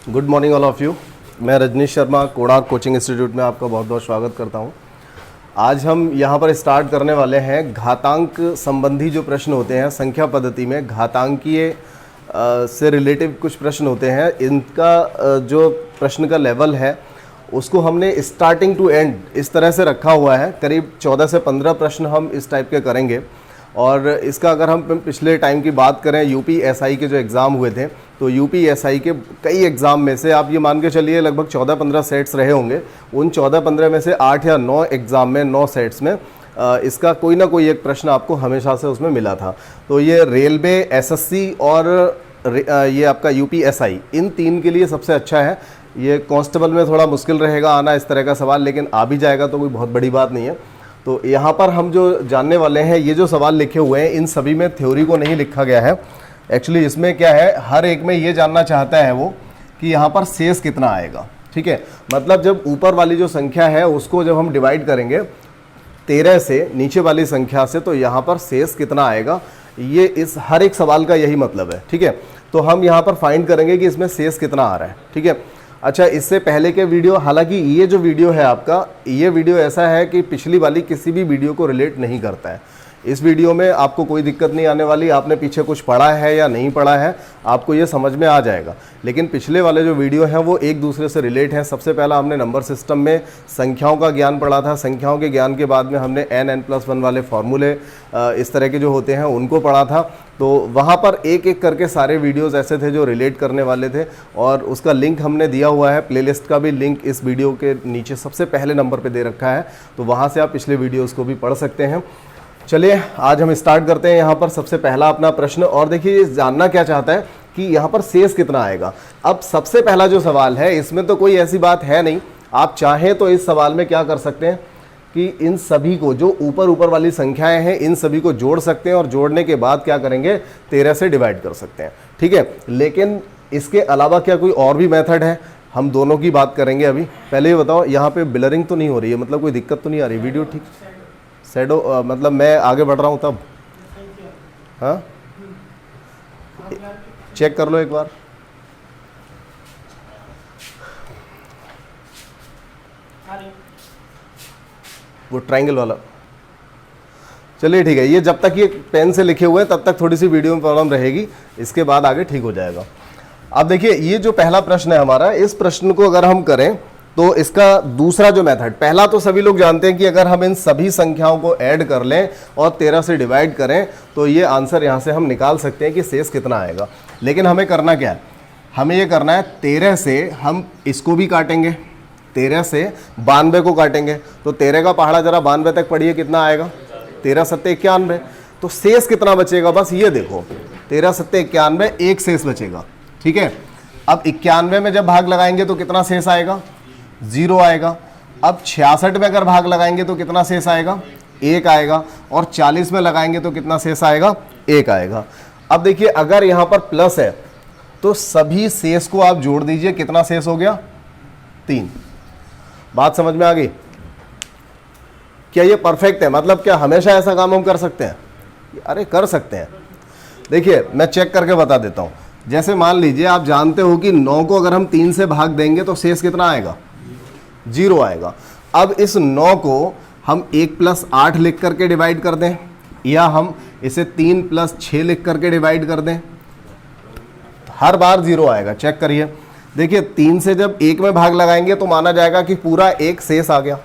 Good morning all of you. मैं Rajneesh Sharma Konark coaching institute में आपका बहुत बहुत स्वागत करता हूं। आज हम यहां पर स्टार्ट करने वाले हैं घातांक संबंधी जो प्रश्न होते हैं, संख्या पद्धति में घातांकीय से रिलेटिव कुछ प्रश्न होते हैं। इनका जो प्रश्न का लेवल है उसको हमने स्टार्टिंग टू एंड इस तरह से रखा हुआ है। करीब 14 से 15 प्रश्न हम इस टाइप के करेंगे। और इसका अगर हम पिछले टाइम की बात करें, यूपीएसआई के जो एग्ज़ाम हुए थे, तो यूपीएसआई के कई एग्ज़ाम में से आप ये मान के चलिए लगभग 14-15 सेट्स रहे होंगे। उन 14-15 में से 8 या 9 एग्ज़ाम में 9 सेट्स में इसका कोई ना कोई एक प्रश्न आपको हमेशा से उसमें मिला था। तो ये रेलवे, एसएससी और ये आपका यूपीएसआई, इन तीन के लिए सबसे अच्छा है। ये कांस्टेबल में थोड़ा मुश्किल रहेगा आना इस तरह का सवाल, लेकिन आ भी जाएगा तो कोई बहुत बड़ी बात नहीं है। तो यहाँ पर हम जो जानने वाले हैं, ये जो सवाल लिखे हुए हैं इन सभी में थ्योरी को नहीं लिखा गया है। एक्चुअली इसमें क्या है, हर एक में ये जानना चाहता है वो कि यहाँ पर शेष कितना आएगा। ठीक है, मतलब जब ऊपर वाली जो संख्या है उसको जब हम डिवाइड करेंगे 13 से नीचे वाली संख्या से, तो यहाँ पर शेष कितना आएगा, ये इस हर एक सवाल का यही मतलब है। ठीक है, तो हम यहाँ पर फाइंड करेंगे कि इसमें शेष कितना आ रहा है। ठीक है, अच्छा, इससे पहले के वीडियो, हालांकि ये जो वीडियो है आपका, ये वीडियो ऐसा है कि पिछली वाली किसी भी वीडियो को रिलेट नहीं करता है। इस वीडियो में आपको कोई दिक्कत नहीं आने वाली। आपने पीछे कुछ पढ़ा है या नहीं पढ़ा है, आपको ये समझ में आ जाएगा। लेकिन पिछले वाले जो वीडियो हैं वो एक दूसरे से रिलेट हैं। सबसे पहला हमने नंबर सिस्टम में संख्याओं का ज्ञान पढ़ा था। संख्याओं के ज्ञान के बाद में हमने n+1 वाले फॉर्मूले इस तरह के जो होते हैं उनको पढ़ा था। तो वहाँ पर एक एक करके सारे वीडियोज़ ऐसे थे जो रिलेट करने वाले थे, और उसका लिंक हमने दिया हुआ है। प्लेलिस्ट का भी लिंक इस वीडियो के नीचे सबसे पहले नंबर पे दे रखा है, तो वहाँ से आप पिछले वीडियोज़ को भी पढ़ सकते हैं। चलिए आज हम स्टार्ट करते हैं यहाँ पर सबसे पहला अपना प्रश्न। और देखिए ये जानना क्या चाहता है कि यहाँ पर शेष कितना आएगा। अब सबसे पहला जो सवाल है इसमें तो कोई ऐसी बात है नहीं। आप चाहें तो इस सवाल में क्या कर सकते हैं कि इन सभी को, जो ऊपर वाली संख्याएं हैं, इन सभी को जोड़ सकते हैं, और जोड़ने के बाद क्या करेंगे, 13 से डिवाइड कर सकते हैं। ठीक है, लेकिन इसके अलावा क्या कोई और भी मेथड है? हम दोनों की बात करेंगे अभी। पहले ये बताओ, यहाँ पे ब्लरिंग तो नहीं हो रही है, मतलब कोई दिक्कत तो नहीं आ रही? वीडियो ठीक शैडो, मतलब मैं आगे बढ़ रहा हूँ तब? हाँ, चेक कर लो एक बार। वो ट्रायंगल वाला, चलिए ठीक है। ये जब तक ये पेन से लिखे हुए हैं तब तक थोड़ी सी वीडियो में प्रॉब्लम रहेगी, इसके बाद आगे ठीक हो जाएगा। अब देखिए ये जो पहला प्रश्न है हमारा, इस प्रश्न को अगर हम करें तो इसका दूसरा जो मेथड, पहला तो सभी लोग जानते हैं कि अगर हम इन सभी संख्याओं को ऐड कर लें और 13 से डिवाइड करें तो ये आंसर यहाँ से हम निकाल सकते हैं कि शेष कितना आएगा। लेकिन हमें करना क्या है, हमें ये करना है 13 से हम इसको भी काटेंगे, 13 से 92 को काटेंगे। तो 13 का पहाड़ा जरा 92 तक पढ़िए, कितना आएगा? 13 7 91। तो शेष कितना बचेगा, बस ये देखो, 13 7 91, एक शेष बचेगा। ठीक है, अब 91 में जब भाग लगाएंगे तो कितना शेष आएगा? 0 आएगा। अब 66 में अगर भाग लगाएंगे तो कितना शेष आएगा? 1 आएगा। और 40 में लगाएंगे तो कितना शेष आएगा? 1 आएगा। अब देखिए अगर यहाँ पर प्लस है तो सभी शेष को आप जोड़ दीजिए, कितना शेष हो गया? 3। बात समझ में आ गई? क्या ये परफेक्ट है? मतलब क्या हमेशा ऐसा काम हम कर सकते हैं? अरे कर सकते हैं। देखिए मैं चेक करके बता देता हूं। जैसे मान लीजिए आप जानते हो कि 9 को अगर हम 3 से भाग देंगे तो शेष कितना आएगा? 0 आएगा। अब इस 9 को हम 1+8 लिख करके डिवाइड कर दें, या हम इसे 3+6 लिख करके डिवाइड कर दें, हर बार 0 आएगा। चेक करिए, देखिए 3 से जब 1 में भाग लगाएंगे तो माना जाएगा कि पूरा 1 शेष आ गया।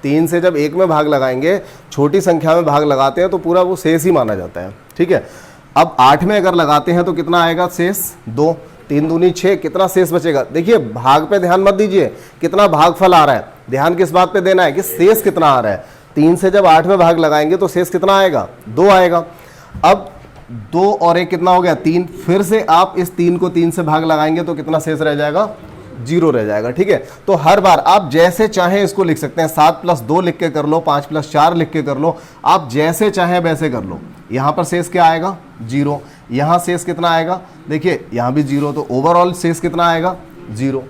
3 से जब 1 में भाग लगाएंगे, छोटी संख्या में भाग लगाते हैं तो पूरा वो शेष ही माना जाता है। ठीक है, अब 8 में अगर लगाते हैं तो कितना आएगा शेष? 2। 3 दूनी 6, कितना शेष बचेगा? देखिए भाग पे ध्यान मत दीजिए, कितना भागफल आ रहा है, ध्यान किस बात पे देना है कि शेष कितना आ रहा है। 3 से जब 8 में भाग लगाएंगे तो शेष कितना आएगा? 2 आएगा। अब 2 और 1 कितना हो गया? 3। फिर से आप इस 3 को 3 से भाग लगाएंगे तो कितना शेष रह जाएगा? 0 रह जाएगा। ठीक है, तो हर बार आप जैसे चाहें इसको लिख सकते हैं। 7+2 लिख के कर लो, 5+4 लिख के कर लो, आप जैसे चाहें वैसे कर लो। यहाँ पर शेष क्या आएगा? 0। यहाँ शेष कितना आएगा? देखिए यहाँ भी 0, तो ओवरऑल शेष कितना आएगा? 0।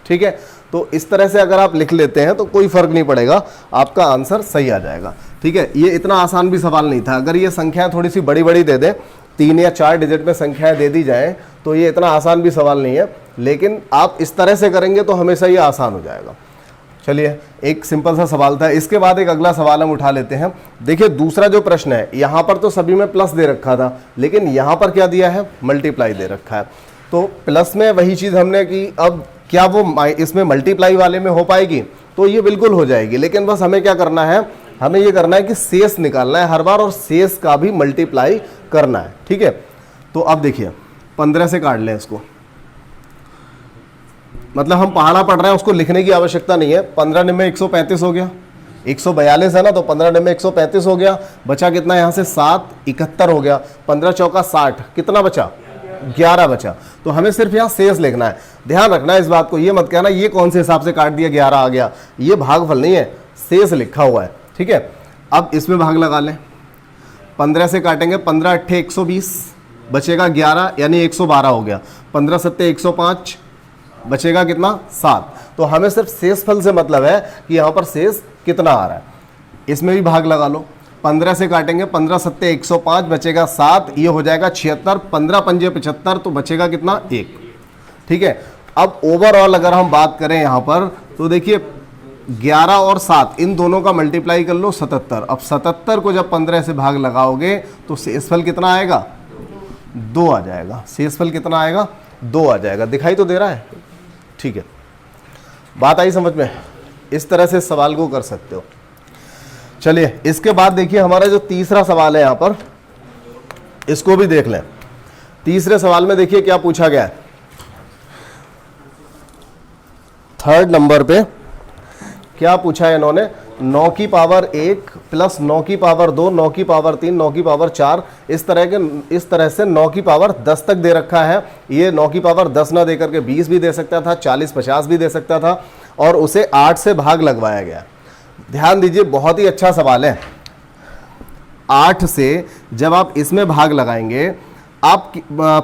ठीक है, तो इस तरह से अगर आप लिख लेते हैं तो कोई फर्क नहीं पड़ेगा, आपका आंसर सही आ जाएगा। ठीक है, ये इतना आसान भी सवाल नहीं था। अगर ये संख्याएं थोड़ी सी बड़ी बड़ी दे दे 3 या 4 डिजिट में संख्याएं दे दी जाएं तो ये इतना आसान भी सवाल नहीं है, लेकिन आप इस तरह से करेंगे तो हमेशा ये आसान हो जाएगा। चलिए, एक सिंपल सा सवाल था। इसके बाद एक अगला सवाल हम उठा लेते हैं। देखिए, दूसरा जो प्रश्न है, यहाँ पर तो सभी में प्लस दे रखा था, लेकिन यहाँ पर क्या दिया है, मल्टीप्लाई दे रखा है। तो प्लस में वही चीज़ हमने की, अब क्या वो इसमें मल्टीप्लाई वाले में हो पाएगी? तो ये बिल्कुल हो जाएगी, लेकिन बस हमें क्या करना है, हमें ये करना है कि शेष निकालना है हर बार और शेष का भी मल्टीप्लाई करना है। ठीक है, तो अब देखिए 15 से काट लें इसको, मतलब हम पहाड़ा पढ़ रहे हैं, उसको लिखने की आवश्यकता नहीं है। 15 निम्न 135 हो गया, 142 है ना, तो 15 निम्न 135 हो गया। बचा कितना यहाँ से 7, 71 हो गया। 15 चौका 60, कितना बचा, 11 बचा। तो हमें सिर्फ यहाँ शेष लिखना है। ध्यान रखना है इस बात को, ये मत कहना ये कौन से हिसाब से काट दिया 11 आ गया, ये भागफल नहीं है, शेष लिखा हुआ है। ठीक है, अब इसमें भाग लगा लें। 15 से काटेंगे, 15 अट्ठे 120, बचेगा 11 यानी 112 हो गया। 15 सत्ते 105, बचेगा कितना, 7। तो हमें सिर्फ शेष फल से मतलब है कि यहाँ पर शेष कितना आ रहा है। इसमें भी भाग लगा लो। 15 से काटेंगे, 15 सत्ते 105, बचेगा 7, ये हो जाएगा 76। 15 पंजे 75, तो बचेगा कितना, 1। ठीक है, अब ओवरऑल अगर हम बात करें यहाँ पर, तो देखिए 11 और 7 इन दोनों का मल्टीप्लाई कर लो, 77। अब 77 को जब 15 से भाग लगाओगे तो शेषफल कितना आएगा, 2 आ जाएगा। शेषफल कितना आएगा, 2 आ जाएगा। दिखाई तो दे रहा है? ठीक है, बात आई समझ में? इस तरह से सवाल को कर सकते हो। चलिए, इसके बाद देखिए हमारा जो तीसरा सवाल है यहाँ पर, इसको भी देख लें। तीसरे सवाल में देखिए क्या पूछा गया है। 3rd नंबर पे क्या पूछा है इन्होंने, 9 की पावर 1 प्लस 9 की पावर 2, 9 की पावर 3, 9 की पावर 4, इस तरह से 9 की पावर 10 तक दे रखा है। ये 9 की पावर 10 ना देकर के 20 भी दे सकता था, 40, 50 भी दे सकता था, और उसे 8 से भाग लगवाया गया। ध्यान दीजिए, बहुत ही अच्छा सवाल है। 8 से जब आप इसमें भाग लगाएंगे, आप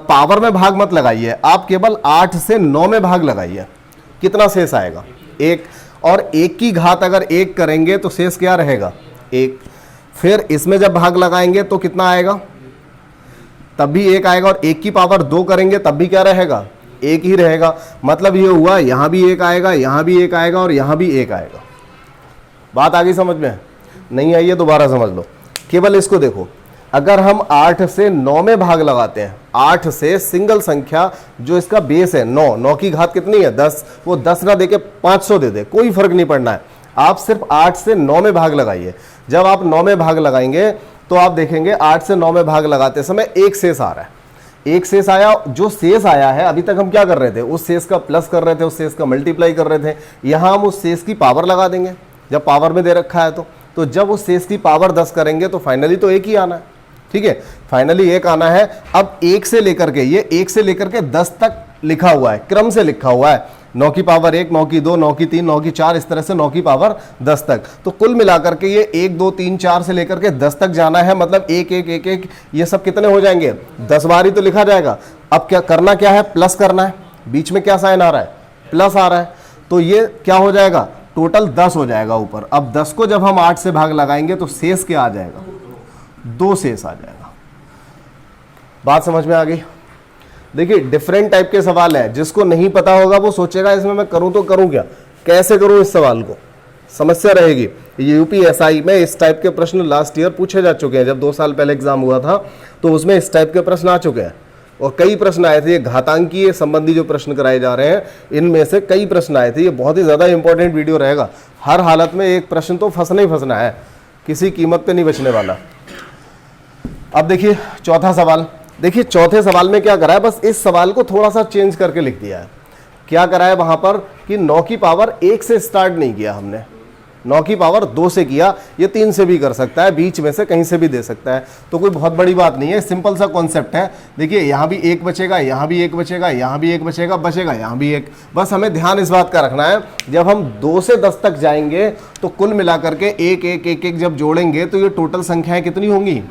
पावर में भाग मत लगाइए, आप केवल 8 से 9 में भाग लगाइए। कितना शेष आएगा, 1। और 1 की घात अगर 1 करेंगे तो शेष क्या रहेगा, 1। फिर इसमें जब भाग लगाएंगे तो कितना आएगा, तब भी 1 आएगा। और 1 की पावर 2 करेंगे तब भी क्या रहेगा, 1 ही रहेगा। मतलब ये हुआ, यहां भी 1 आएगा, यहां भी 1 आएगा और यहां भी 1 आएगा। बात आ गई समझ में? नहीं आई है, दोबारा समझ लो। केवल इसको देखो, अगर हम 8 से 9 में भाग लगाते हैं, 8 से सिंगल संख्या जो इसका बेस है 9, 9 की घात कितनी है, 10, वो 10 ना देके 500 दे दे, कोई फर्क नहीं पड़ना है। आप सिर्फ 8 से 9 में भाग लगाइए। जब आप 9 में भाग लगाएंगे तो आप देखेंगे 8 से 9 में भाग लगाते समय एक शेष आ रहा है। एक शेष आया, जो शेष आया है, अभी तक हम क्या कर रहे थे, उस शेष का प्लस कर रहे थे, उस शेष का मल्टीप्लाई कर रहे थे। यहां हम उस शेष की पावर लगा देंगे, जब पावर में दे रखा है तो जब उस शेष की पावर 10 करेंगे तो फाइनली तो 1 ही आना है। ठीक है, फाइनली 1 आना है। अब 1 से लेकर के, ये 1 से लेकर के 10 तक लिखा हुआ है, क्रम से लिखा हुआ है। 9 की पावर 1, 9 की 2, 9 की 3, 9 की 4, इस तरह से 9 की पावर 10 तक। तो कुल मिलाकर के ये 1, 2, 3, 4 से लेकर के 10 तक जाना है। मतलब 1, 1, 1, 1, ये सब कितने हो जाएंगे, 10 बार ही तो लिखा जाएगा। अब क्या करना, क्या है, प्लस करना है। बीच में क्या साइन आ रहा है, प्लस आ रहा है। तो ये क्या हो जाएगा, टोटल 10 हो जाएगा ऊपर। अब 10 को जब हम 8 से भाग लगाएंगे तो शेष क्या आ जाएगा, 2 शेष आ जाएगा। बात समझ में आ गई? देखिए, डिफरेंट टाइप के सवाल है। जिसको नहीं पता होगा वो सोचेगा इसमें मैं करूं तो करूं क्या, कैसे करूं, इस सवाल को समस्या रहेगी। यूपीएसआई में इस टाइप के प्रश्न लास्ट ईयर पूछे जा चुके हैं। जब 2 साल पहले एग्जाम हुआ था तो उसमें इस टाइप के प्रश्न आ चुके हैं, और कई प्रश्न आए थे। ये घातांकीय संबंधी जो प्रश्न कराए जा रहे हैं, इनमें से कई प्रश्न आए थे। ये बहुत ही ज़्यादा इंपॉर्टेंट वीडियो रहेगा। हर हालत में एक प्रश्न तो फंसना ही फंसना है, किसी कीमत पे नहीं बचने वाला। अब देखिए चौथा सवाल। देखिए चौथे सवाल में क्या करा है, बस इस सवाल को थोड़ा सा चेंज करके लिख दिया है। क्या करा है वहां पर कि 9 की पावर 1 से स्टार्ट नहीं किया हमने, 9 की पावर 2 से किया। ये 3 से भी कर सकता है, बीच में से कहीं से भी दे सकता है, तो कोई बहुत बड़ी बात नहीं है। सिंपल सा कॉन्सेप्ट है। देखिए यहाँ भी 1 बचेगा, यहाँ भी 1 बचेगा, यहाँ भी 1 बचेगा, बचेगा यहाँ भी 1। बस हमें ध्यान इस बात का रखना है, जब हम 2 से 10 तक जाएंगे तो कुल मिलाकर के 1 1 1 1 जब जोड़ेंगे तो ये टोटल संख्याएं कितनी होंगी,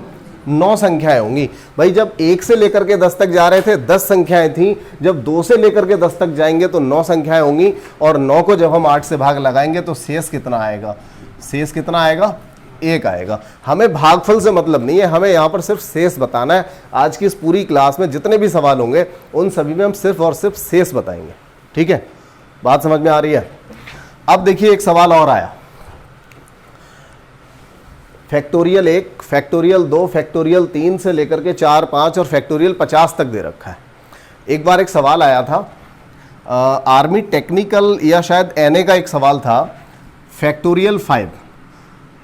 9 संख्याएं होंगी। भाई जब 1 से लेकर के 10 तक जा रहे थे 10 संख्याएं थी, जब 2 से लेकर के 10 तक जाएंगे तो 9 संख्याएं होंगी। और 9 को जब हम 8 से भाग लगाएंगे तो शेष कितना आएगा, शेष कितना आएगा, 1 आएगा। हमें भागफल से मतलब नहीं है, हमें यहाँ पर सिर्फ शेष बताना है। आज की इस पूरी क्लास में जितने भी सवाल होंगे उन सभी में हम सिर्फ और सिर्फ शेष बताएंगे। ठीक है, बात समझ में आ रही है? अब देखिए एक सवाल और आया, फैक्टोरियल 1, फैक्टोरियल 2, फैक्टोरियल 3 से लेकर के 4, 5 और फैक्टोरियल 50 तक दे रखा है। एक बार एक सवाल आया था आर्मी टेक्निकल या शायद एनए का एक सवाल था, फैक्टोरियल 5,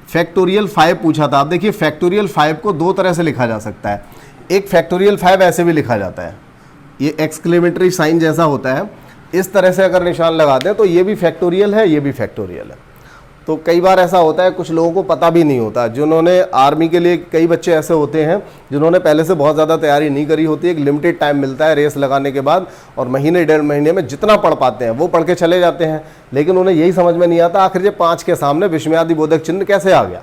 फैक्टोरियल 5 पूछा था। अब देखिए फैक्टोरियल 5 को दो तरह से लिखा जा सकता है। एक फैक्टोरियल 5 ऐसे भी लिखा जाता है, ये एक्सक्लेमेटरी साइन जैसा होता है, इस तरह से अगर निशान लगा दें तो ये भी फैक्टोरियल है, ये भी फैक्टोरियल है। तो कई बार ऐसा होता है, कुछ लोगों को पता भी नहीं होता, जिन्होंने आर्मी के लिए, कई बच्चे ऐसे होते हैं जिन्होंने पहले से बहुत ज़्यादा तैयारी नहीं करी होती, एक लिमिटेड टाइम मिलता है रेस लगाने के बाद, और महीने 1.5 महीने में जितना पढ़ पाते हैं वो पढ़ के चले जाते हैं, लेकिन उन्हें यही समझ में नहीं आता आखिर ये 5 के सामने विस्मयादि बोधक चिन्ह कैसे आ गया।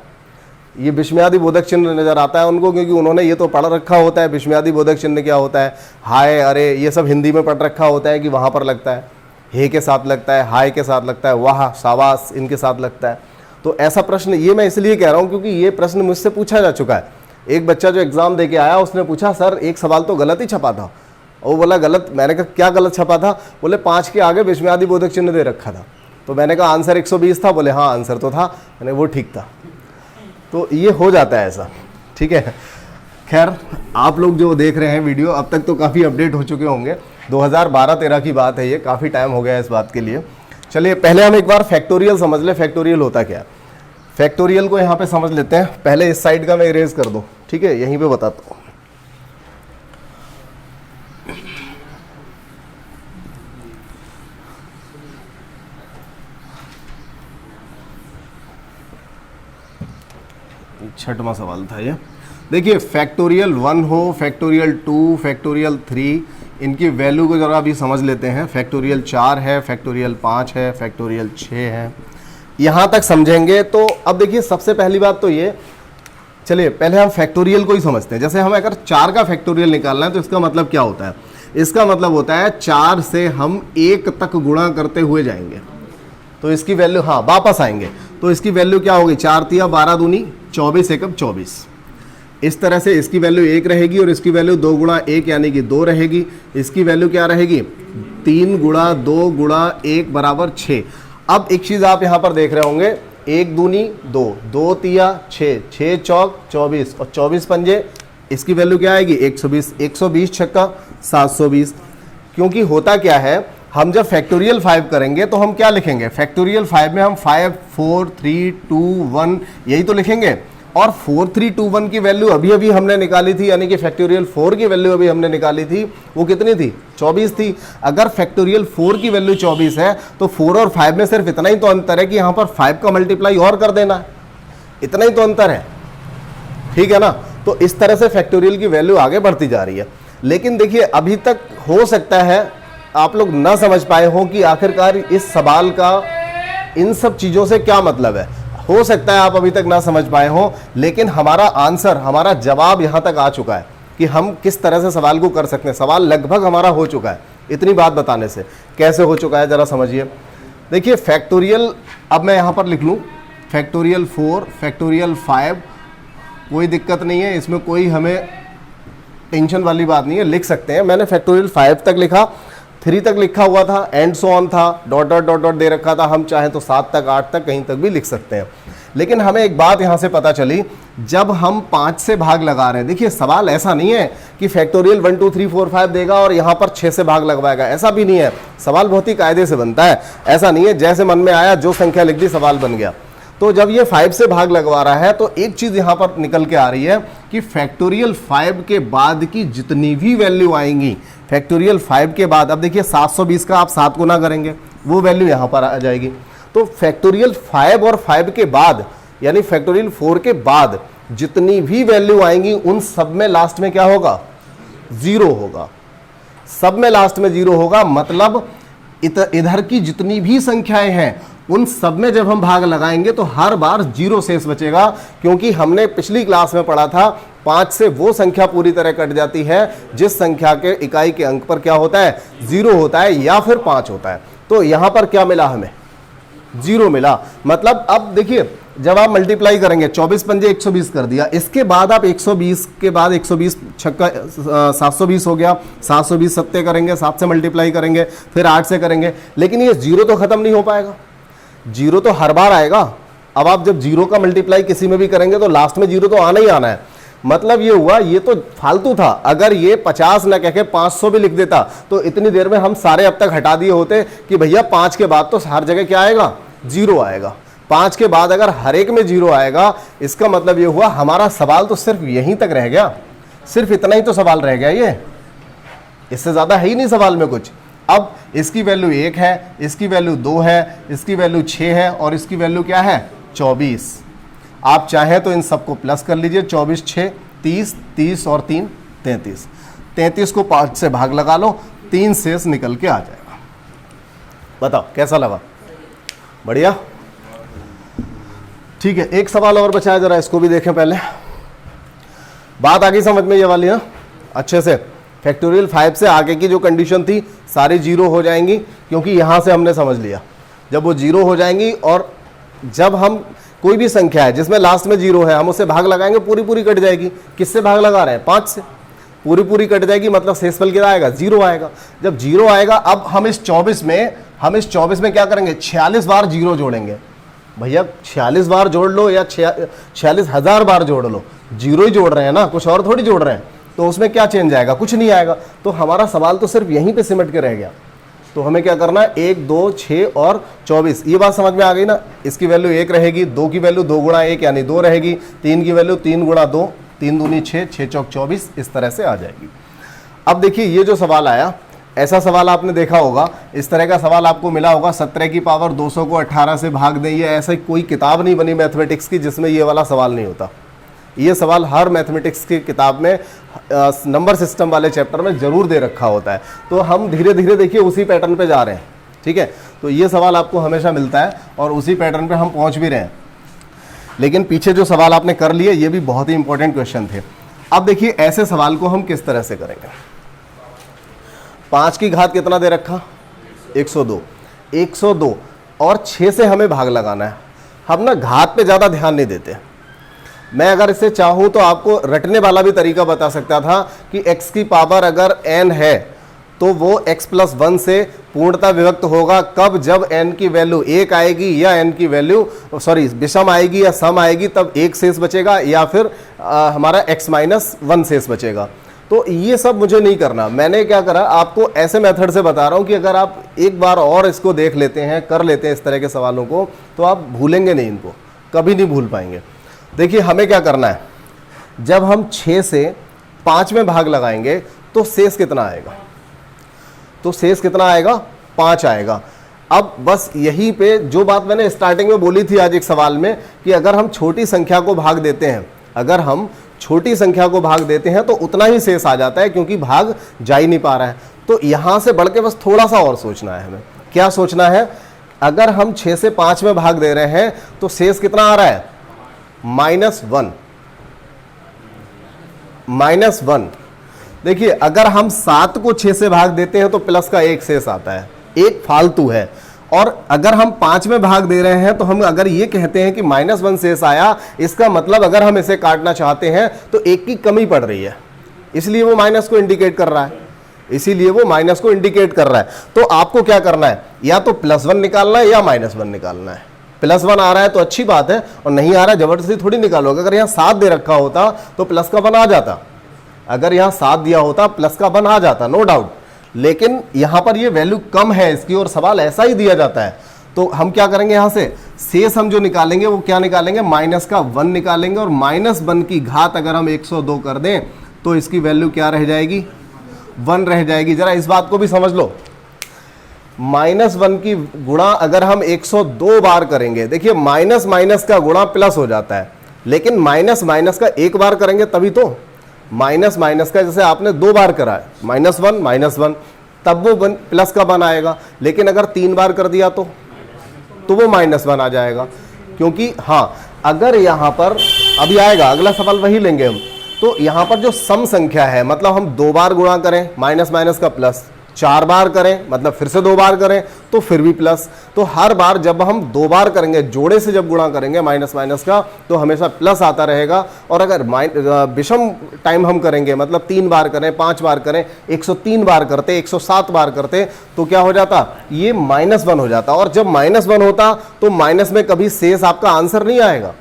ये विस्मयादि बोधक चिन्ह नज़र आता है उनको, क्योंकि उन्होंने ये तो पढ़ रखा होता है विस्मयादि बोधक चिन्ह क्या होता है, हाय अरे ये सब हिंदी में पढ़ रखा होता है कि वहाँ पर लगता है, हे के साथ लगता है, हाय के साथ लगता है, वाह शाबाश इनके साथ लगता है। तो ऐसा प्रश्न ये मैं इसलिए कह रहा हूँ क्योंकि ये प्रश्न मुझसे पूछा जा चुका है। एक बच्चा जो एग्जाम दे के आया उसने पूछा सर एक सवाल तो गलत ही छपा था, और वो बोला गलत। मैंने कहा क्या गलत छपा था? बोले 5 के आगे विस्मयादि बोधक चिन्ह दे रखा था। तो मैंने कहा आंसर 120 था। बोले हाँ आंसर तो था, मैंने वो ठीक था। तो ये हो जाता है ऐसा, ठीक है। खैर आप लोग जो देख रहे हैं वीडियो अब तक तो काफ़ी अपडेट हो चुके होंगे। 2012-13 की बात है, ये काफ़ी टाइम हो गया इस बात के लिए। चलिए पहले हम एक बार फैक्टोरियल समझ ले, फैक्टोरियल होता क्या है। फैक्टोरियल को यहाँ पे समझ लेते हैं। पहले इस साइड का मैं इरेज कर दूँ, ठीक है, यहीं पे बताता हूँ। छठवां सवाल था ये। देखिए फैक्टोरियल 1 हो, फैक्टोरियल 2, फैक्टोरियल 3, इनकी वैल्यू को जरा अभी समझ लेते हैं। फैक्टोरियल 4 है, फैक्टोरियल 5 है, फैक्टोरियल 6 है, यहाँ तक समझेंगे। तो अब देखिए सबसे पहली बात तो ये, चलिए पहले हम फैक्टोरियल को ही समझते हैं। जैसे हमें अगर 4 का फैक्टोरियल निकालना है तो इसका मतलब क्या होता है? इसका मतलब होता है 4 से हम 1 तक गुणा करते हुए जाएंगे तो इसकी वैल्यू, हाँ वापस आएंगे तो इसकी वैल्यू क्या होगी? 4 तिया 12 दूनी 24, एकम 24। इस तरह से इसकी वैल्यू 1 रहेगी और इसकी वैल्यू 2 गुणा 1 यानी कि 2 रहेगी। इसकी वैल्यू क्या रहेगी? 3 गुणा 2 गुणा 1 बराबर 6। अब एक चीज़ आप यहाँ पर देख रहे होंगे, 1 दूनी 2, 2 तिया 6, 6 चौक 24 और 24 पंजे, इसकी वैल्यू क्या आएगी? 120, 120 छक्का 720। क्योंकि होता क्या है, हम जब फैक्टोरियल 5 करेंगे तो हम क्या लिखेंगे? फैक्टोरियल 5 में हम 5 4 3 2 1 यही तो लिखेंगे। और 4 3 2 1 की वैल्यू अभी अभी हमने निकाली थी, यानी कि फैक्टोरियल 4 की वैल्यू अभी हमने निकाली थी, वो कितनी थी? 24 थी। अगर फैक्टोरियल 4 की वैल्यू 24 है तो 4 और 5 में सिर्फ इतना ही तो अंतर है कि यहाँ पर 5 का मल्टीप्लाई और कर देना है, इतना ही तो अंतर है, ठीक है ना। तो इस तरह से फैक्टोरियल की वैल्यू आगे बढ़ती जा रही है। लेकिन देखिए अभी तक हो सकता है आप लोग ना समझ पाए हो कि आखिरकार इस सवाल का इन सब चीज़ों से क्या मतलब है। हो सकता है आप अभी तक ना समझ पाए हो, लेकिन हमारा आंसर, हमारा जवाब यहाँ तक आ चुका है कि हम किस तरह से सवाल को कर सकते हैं। सवाल लगभग हमारा हो चुका है इतनी बात बताने से। कैसे हो चुका है ज़रा समझिए। देखिए फैक्टोरियल, अब मैं यहाँ पर लिख लूँ फैक्टोरियल 4, फैक्टोरियल 5, कोई दिक्कत नहीं है इसमें, कोई हमें टेंशन वाली बात नहीं है, लिख सकते हैं। मैंने फैक्टोरियल 5 तक लिखा, 3 तक लिखा हुआ था, एंड सो ऑन था, डॉट डॉट डॉट डॉट दे रखा था। हम चाहें तो 7 तक 8 तक कहीं तक भी लिख सकते हैं। लेकिन हमें एक बात यहाँ से पता चली, जब हम 5 से भाग लगा रहे हैं, देखिए सवाल ऐसा नहीं है कि फैक्टोरियल 1 2 3 4 5 देगा और यहाँ पर 6 से भाग लगवाएगा, ऐसा भी नहीं है। सवाल बहुत ही कायदे से बनता है, ऐसा नहीं है जैसे मन में आया जो संख्या लिख दी सवाल बन गया। तो जब ये 5 से भाग लगवा रहा है तो एक चीज़ यहाँ पर निकल के आ रही है कि फैक्टोरियल 5 के बाद की जितनी भी वैल्यू आएंगी, फैक्टोरियल 5 के बाद, अब देखिए 720 का आप 7 गुना करेंगे, वो वैल्यू यहाँ पर आ जाएगी। तो फैक्टोरियल 5 और 5 के बाद, यानी फैक्टोरियल 4 के बाद जितनी भी वैल्यू आएंगी उन सब में लास्ट में क्या होगा? 0 होगा। सब में लास्ट में 0 होगा। मतलब इधर की जितनी भी संख्याएं हैं उन सब में जब हम भाग लगाएंगे तो हर बार 0 शेष बचेगा, क्योंकि हमने पिछली क्लास में पढ़ा था 5 से वो संख्या पूरी तरह कट जाती है जिस संख्या के इकाई के अंक पर क्या होता है? 0 होता है या फिर 5 होता है। तो यहां पर क्या मिला? हमें 0 मिला। मतलब अब देखिए जब आप मल्टीप्लाई करेंगे 24 पंजे 120 कर दिया, इसके बाद आप 120 के बाद 120 छक्का 720 हो गया, 720 सत्ते करेंगे, 7 से मल्टीप्लाई करेंगे, फिर 8 से करेंगे, लेकिन ये जीरो तो खत्म नहीं हो पाएगा, जीरो तो हर बार आएगा। अब आप जब जीरो का मल्टीप्लाई किसी में भी करेंगे तो लास्ट में जीरो तो आना ही आना है। मतलब ये हुआ, ये तो फालतू था। अगर ये 50 न कह के 500 भी लिख देता तो इतनी देर में हम सारे अब तक हटा दिए होते कि भैया 5 के बाद तो हर जगह क्या आएगा, जीरो आएगा। 5 के बाद अगर हर एक में जीरो आएगा, इसका मतलब ये हुआ हमारा सवाल तो सिर्फ यहीं तक रह गया, सिर्फ इतना ही तो सवाल रह गया, ये इससे ज्यादा है ही नहीं सवाल में कुछ। अब इसकी वैल्यू 1 है, इसकी वैल्यू 2 है, इसकी वैल्यू 6 है और इसकी वैल्यू क्या है 24। आप चाहें तो इन सबको प्लस कर लीजिए, 24 6 30, 30 और 3 33, 33 को 5 से भाग लगा लो, 3 शेष निकल के आ जाएगा। बताओ कैसा लगा, बढ़िया, ठीक है। एक सवाल और बचा है, जरा इसको भी देखें पहले। बात आ गई समझ में ये वाली, अच्छे से। फैक्टोरियल 5 से आगे की जो कंडीशन थी सारी जीरो हो जाएंगी, क्योंकि यहां से हमने समझ लिया जब वो जीरो हो जाएंगी और जब हम कोई भी संख्या है जिसमें लास्ट में जीरो है हम उसे भाग लगाएंगे, पूरी पूरी कट जाएगी। किससे भाग लगा रहे हैं, 5 से, पूरी पूरी कट जाएगी, मतलब शेषफल क्या आएगा, जीरो आएगा। जब जीरो आएगा, अब हम इस 24 में क्या करेंगे, 46 बार जीरो जोड़ेंगे। भैया 46 बार जोड़ लो या 46,000 बार जोड़ लो, जीरो ही जोड़ रहे हैं ना, कुछ और थोड़ी जोड़ रहे हैं, तो उसमें क्या चेंज आएगा, कुछ नहीं आएगा। तो हमारा सवाल तो सिर्फ यहीं पे सिमट के रह गया। तो हमें क्या करना है, 1 2 6 और 24, ये बात समझ में आ गई ना। इसकी वैल्यू 1 रहेगी, 2 की वैल्यू 2 गुणा 1 यानी 2 रहेगी, 3 की वैल्यू 3 गुणा 2, 3 दूनी 6, 6 चौक 24, इस तरह से आ जाएगी। अब देखिए ये जो सवाल आया, ऐसा सवाल आपने देखा होगा, इस तरह का सवाल आपको मिला होगा, 17 की पावर 200 को 18 से भाग दें। ये ऐसा कोई किताब नहीं बनी मैथमेटिक्स की जिसमें ये वाला सवाल नहीं होता। ये सवाल हर मैथमेटिक्स की किताब में नंबर सिस्टम वाले चैप्टर में जरूर दे रखा होता है। तो हम धीरे धीरे देखिए उसी पैटर्न पे जा रहे हैं, ठीक है। तो ये सवाल आपको हमेशा मिलता है और उसी पैटर्न पे हम पहुंच भी रहे हैं। लेकिन पीछे जो सवाल आपने कर लिए ये भी बहुत ही इंपॉर्टेंट क्वेश्चन थे। अब देखिए ऐसे सवाल को हम किस तरह से करेंगे। 5 की घात कितना दे रखा, 102, 102 और 6 से हमें भाग लगाना है। हम ना घात पे ज़्यादा ध्यान नहीं देते। मैं अगर इसे चाहूँ तो आपको रटने वाला भी तरीका बता सकता था कि x की पावर अगर n है तो वो x + 1 से पूर्णतः विभक्त होगा कब, जब n की वैल्यू 1 आएगी या n की वैल्यू विषम आएगी या सम आएगी, तब 1 शेष बचेगा या फिर हमारा x - 1 शेष बचेगा। तो ये सब मुझे नहीं करना। मैंने क्या करा, आपको ऐसे मेथड से बता रहा हूँ कि अगर आप एक बार और इसको देख लेते हैं, कर लेते हैं इस तरह के सवालों को, तो आप भूलेंगे नहीं, इनको कभी नहीं भूल पाएंगे। देखिए हमें क्या करना है, जब हम 6 से 5 में भाग लगाएंगे तो शेष कितना आएगा, तो शेष कितना आएगा, 5 आएगा। अब बस यहीं पे जो बात मैंने स्टार्टिंग में बोली थी आज एक सवाल में कि अगर हम छोटी संख्या को भाग देते हैं, अगर हम छोटी संख्या को भाग देते हैं तो उतना ही शेष आ जाता है, क्योंकि भाग जा ही नहीं पा रहा है। तो यहां से बढ़ के बस थोड़ा सा और सोचना है। हमें क्या सोचना है, अगर हम 6 से 5 में भाग दे रहे हैं तो शेष कितना आ रहा है, -1, -1। देखिए अगर हम 7 को 6 से भाग देते हैं तो प्लस का 1 शेष आता है, 1 फालतू है। और अगर हम 5 में भाग दे रहे हैं तो हम अगर ये कहते हैं कि -1 शेष आया, इसका मतलब अगर हम इसे काटना चाहते हैं तो 1 की कमी पड़ रही है, इसलिए वो माइनस को इंडिकेट कर रहा है, इसीलिए वो माइनस को इंडिकेट कर रहा है। तो आपको क्या करना है, या तो +1 निकालना है या -1 निकालना है। +1 आ रहा है तो अच्छी बात है, और नहीं आ रहा है जबरदस्ती थोड़ी निकालोगे। अगर यहाँ 7 दे रखा होता तो प्लस का 1 आ जाता, अगर यहाँ 7 दिया होता प्लस का 1 आ जाता, नो डाउट। लेकिन यहाँ पर ये वैल्यू कम है इसकी और सवाल ऐसा ही दिया जाता है। तो हम क्या करेंगे, यहाँ से शेष हम जो निकालेंगे वो क्या निकालेंगे, -1 निकालेंगे। और -1 की घात अगर हम 102 कर दें तो इसकी वैल्यू क्या रह जाएगी, 1 रह जाएगी। जरा इस बात को भी समझ लो, -1 की गुणा अगर हम 102 बार करेंगे, देखिए माइनस माइनस का गुणा प्लस हो जाता है, लेकिन माइनस माइनस का एक बार करेंगे तभी तो, माइनस माइनस का जैसे आपने 2 बार करा है, -1 तब वो प्लस का 1 आएगा। लेकिन अगर 3 बार कर दिया तो वो -1 आ जाएगा। क्योंकि हाँ, अगर यहाँ पर अभी आएगा अगला सवाल वही लेंगे हम, तो यहाँ पर जो सम संख्या है, मतलब हम 2 बार गुणा करें माइनस माइनस का प्लस, 4 बार करें मतलब फिर से 2 बार करें, तो फिर भी प्लस। तो हर बार जब हम 2 बार करेंगे, जोड़े से जब गुणा करेंगे माइनस माइनस का, तो हमेशा प्लस आता रहेगा। और अगर विषम टाइम हम करेंगे, मतलब 3 बार करें, 5 बार करें, 103 बार करते, 107 बार करते, तो क्या हो जाता, ये -1 हो जाता। और जब -1 होता तो माइनस में कभी शेष आपका आंसर नहीं आएगा,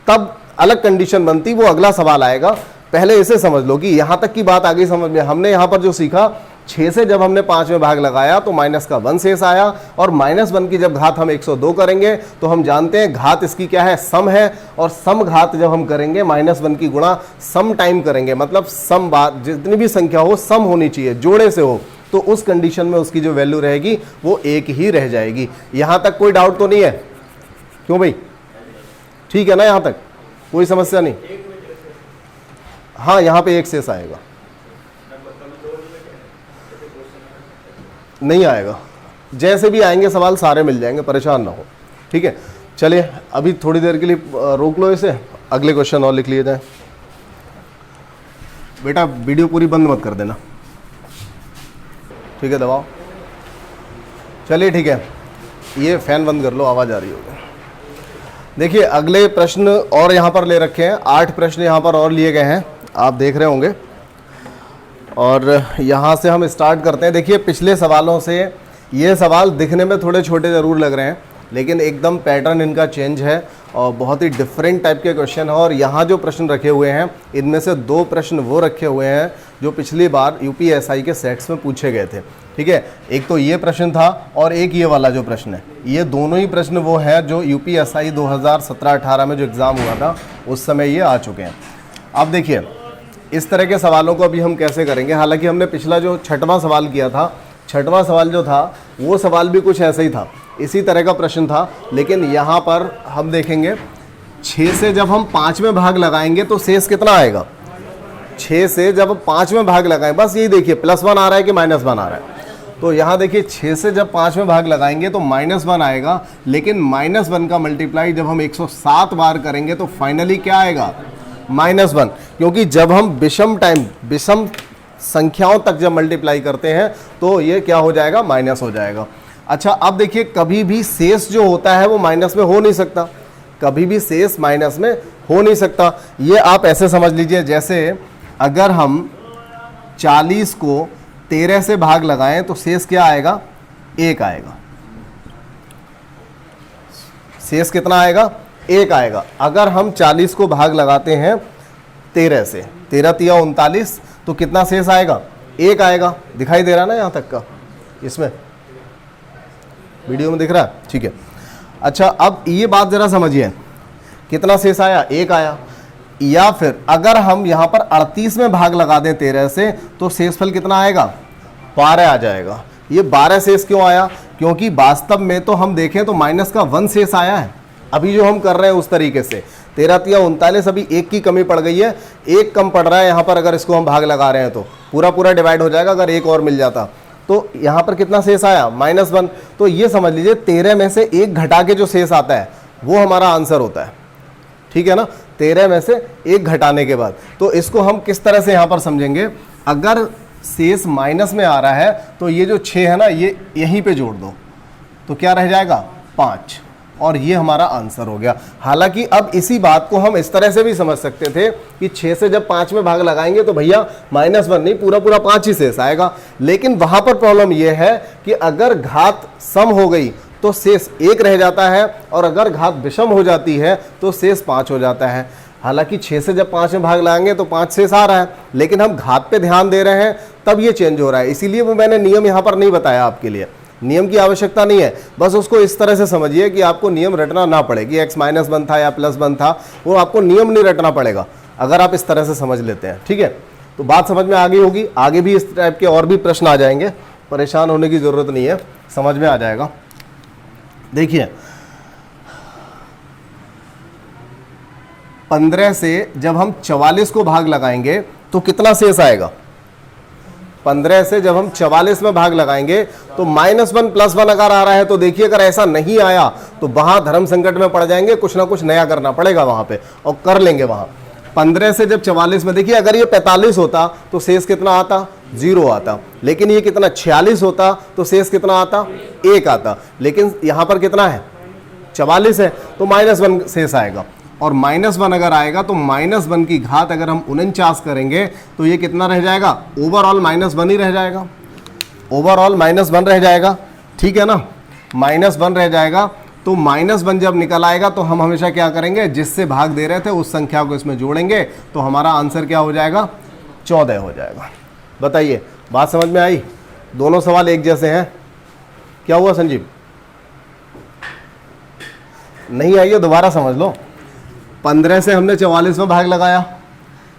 तब अलग कंडीशन बनती, वो अगला सवाल आएगा। पहले इसे समझ लो कि यहां तक की बात आगे समझ में। हमने यहां पर जो सीखा, 6 से जब हमने 5 में भाग लगाया तो माइनस का 1 शेष आया, और -1 की जब घात हम 102 करेंगे तो हम जानते हैं घात इसकी क्या है, सम है। और सम घात जब हम करेंगे -1 की गुणा सम टाइम करेंगे, मतलब सम बात जितनी भी संख्या हो सम होनी चाहिए, जोड़े से हो, तो उस कंडीशन में उसकी जो वैल्यू रहेगी वो 1 ही रह जाएगी। यहां तक कोई डाउट तो नहीं है? क्यों भाई, ठीक है ना? यहां तक कोई समस्या नहीं? हाँ, यहां पे 1 शेष आएगा, नहीं आएगा। जैसे भी आएंगे सवाल सारे मिल जाएंगे, परेशान ना हो, ठीक है। चलिए अभी थोड़ी देर के लिए रोक लो इसे, अगले क्वेश्चन और लिख लिए जाए। बेटा वीडियो पूरी बंद मत कर देना, ठीक है? दबाओ। चलिए ठीक है, ये फैन बंद कर लो, आवाज़ आ रही होगी। देखिए अगले प्रश्न और यहाँ पर ले रखे हैं, 8 प्रश्न यहाँ पर और लिए गए हैं, आप देख रहे होंगे। और यहाँ से हम स्टार्ट करते हैं। देखिए पिछले सवालों से ये सवाल दिखने में थोड़े छोटे ज़रूर लग रहे हैं, लेकिन एकदम पैटर्न इनका चेंज है और बहुत ही डिफरेंट टाइप के क्वेश्चन है। और यहाँ जो प्रश्न रखे हुए हैं, इनमें से 2 प्रश्न वो रखे हुए हैं जो पिछली बार यूपीएसआई के सेट्स में पूछे गए थे, ठीक है। एक तो ये प्रश्न था और एक ये वाला जो प्रश्न है, ये दोनों ही प्रश्न वो हैं जो यूपीएसआई 2017-18 में जो एग्ज़ाम हुआ था उस समय ये आ चुके हैं। अब देखिए इस तरह के सवालों को अभी हम कैसे करेंगे। हालांकि हमने पिछला जो 6वां सवाल किया था, 6वां सवाल जो था वो सवाल भी कुछ ऐसा ही था, इसी तरह का प्रश्न था। लेकिन यहाँ पर हम देखेंगे 6 से जब हम 5 में भाग लगाएंगे तो शेष कितना आएगा। 6 से जब 5 में भाग लगाएं, बस यही देखिए +1 आ रहा है कि -1 आ रहा है। तो यहाँ देखिए 6 से जब 5 में भाग लगाएंगे तो -1 आएगा, लेकिन -1 का मल्टीप्लाई जब हम 107 बार करेंगे तो फाइनली क्या आएगा, -1। क्योंकि जब हम विषम संख्याओं तक जब मल्टीप्लाई करते हैं तो ये क्या हो जाएगा, माइनस हो जाएगा। अच्छा अब देखिए कभी भी शेष जो होता है वो माइनस में हो नहीं सकता, कभी भी शेष माइनस में हो नहीं सकता। ये आप ऐसे समझ लीजिए, जैसे अगर हम 40 को 13 से भाग लगाएं तो शेष क्या आएगा, 1 आएगा। शेष कितना आएगा, 1 आएगा। अगर हम 40 को भाग लगाते हैं 13 से, 13 तिया 39, तो कितना शेष आएगा, 1 आएगा। दिखाई दे रहा ना यहाँ तक का, इसमें वीडियो में दिख रहा है, ठीक है। अच्छा अब ये बात जरा समझिए, कितना शेष आया, 1 आया। या फिर अगर हम यहाँ पर 38 में भाग लगा दें 13 से तो शेषफल कितना आएगा, 12 आ जाएगा। ये 12 शेष क्यों आया, क्योंकि वास्तव में तो हम देखें तो माइनस का 1 शेष आया है। अभी जो हम कर रहे हैं उस तरीके से 13 तिया 39, अभी 1 की कमी पड़ गई है, 1 कम पड़ रहा है यहाँ पर। अगर इसको हम भाग लगा रहे हैं तो पूरा पूरा डिवाइड हो जाएगा, अगर 1 और मिल जाता तो यहाँ पर कितना शेष आया, -1। तो ये समझ लीजिए 13 में से 1 घटा के जो शेष आता है वो हमारा आंसर होता है, ठीक है ना। 13 में से 1 घटाने के बाद, तो इसको हम किस तरह से यहाँ पर समझेंगे, अगर शेष माइनस में आ रहा है तो ये जो 6 है ना, ये यहीं पे जोड़ दो तो क्या रह जाएगा, 5, और ये हमारा आंसर हो गया। हालांकि अब इसी बात को हम इस तरह से भी समझ सकते थे कि 6 से जब 5 में भाग लगाएंगे तो भैया -1 नहीं, पूरा पूरा 5 ही शेष आएगा। लेकिन वहां पर प्रॉब्लम यह है कि अगर घात सम हो गई तो शेष 1 रह जाता है, और अगर घात विषम हो जाती है तो शेष 5 हो जाता है। हालांकि 6 से जब 5 में भाग लगाएंगे तो 5 शेष आ रहा है, लेकिन हम घात पे ध्यान दे रहे हैं तब ये चेंज हो रहा है। इसीलिए वो मैंने नियम यहाँ पर नहीं बताया आपके लिए, नियम की आवश्यकता नहीं है। बस उसको इस तरह से समझिए कि आपको नियम रटना ना पड़े कि x -1 था या +1 था, वो आपको नियम नहीं रटना पड़ेगा अगर आप इस तरह से समझ लेते हैं, ठीक है। तो बात समझ में आ गई होगी। आगे भी इस टाइप के और भी प्रश्न आ जाएंगे, परेशान होने की ज़रूरत नहीं है, समझ में आ जाएगा। देखिए 15 से जब हम 44 को भाग लगाएंगे तो कितना शेष आएगा, 15 से जब हम 44 में भाग लगाएंगे तो -1 +1 अगर आ रहा है तो देखिए, अगर ऐसा नहीं आया तो वहां धर्म संकट में पड़ जाएंगे, कुछ ना कुछ नया करना पड़ेगा वहां पे, और कर लेंगे वहां। 15 से जब 44 में, देखिए अगर ये 45 होता तो शेष कितना आता, 0 आता, लेकिन ये कितना 46 होता तो शेष कितना आता, 1 आता, लेकिन यहां पर कितना है 44 है तो -1 शेष आएगा, और -1 अगर आएगा तो -1 की घात अगर हम 49 करेंगे तो ये कितना रह जाएगा, ओवरऑल -1 ही रह जाएगा, ओवरऑल -1 रह जाएगा, ठीक है ना, -1 रह जाएगा। तो -1 जब निकल आएगा तो हम हमेशा क्या करेंगे, जिससे भाग दे रहे थे उस संख्या को इसमें जोड़ेंगे तो हमारा आंसर क्या हो जाएगा, 14 हो जाएगा। बताइए बात समझ में आई, दोनों सवाल एक जैसे हैं। क्या हुआ संजीव, नहीं आई है, दोबारा समझ लो। 15 से हमने 44 में भाग लगाया,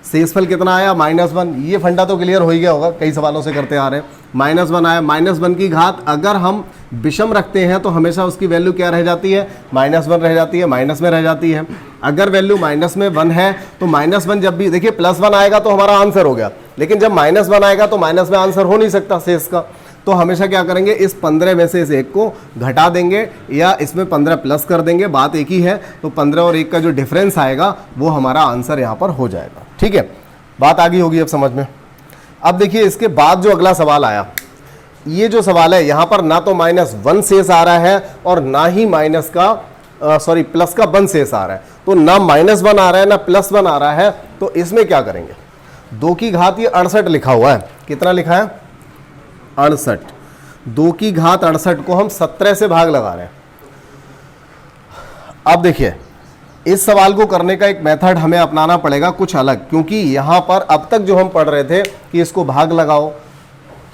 शेषफल कितना आया, -1। ये फंडा तो क्लियर हो ही गया होगा, कई सवालों से करते आ रहे हैं। -1 आया, -1 की घात अगर हम विषम रखते हैं तो हमेशा उसकी वैल्यू क्या रह जाती है, -1 रह जाती है, माइनस में रह जाती है। अगर वैल्यू माइनस में 1 है तो -1 जब भी, देखिए +1 आएगा तो हमारा आंसर हो गया, लेकिन जब -1 आएगा तो माइनस में आंसर हो नहीं सकता शेष का, तो हमेशा क्या करेंगे, इस 15 में से इस 1 को घटा देंगे या इसमें 15 प्लस कर देंगे, बात एक ही है। तो 15 और 1 का जो डिफरेंस आएगा वो हमारा आंसर यहाँ पर हो जाएगा, ठीक है। बात आगे होगी अब समझ में। अब देखिए इसके बाद जो अगला सवाल आया, ये जो सवाल है यहाँ पर ना तो -1 शेष आ रहा है और ना ही प्लस का 1 शेष आ रहा है, तो ना -1 आ रहा है ना +1 आ रहा है। तो इसमें क्या करेंगे, 2 की घात ये 68 लिखा हुआ है, कितना लिखा है 68, 2 की घात 68 को हम 17 से भाग लगा रहे हैं। अब देखिए इस सवाल को करने का एक मेथड हमें अपनाना पड़ेगा कुछ अलग, क्योंकि यहां पर अब तक जो हम पढ़ रहे थे कि इसको भाग लगाओ,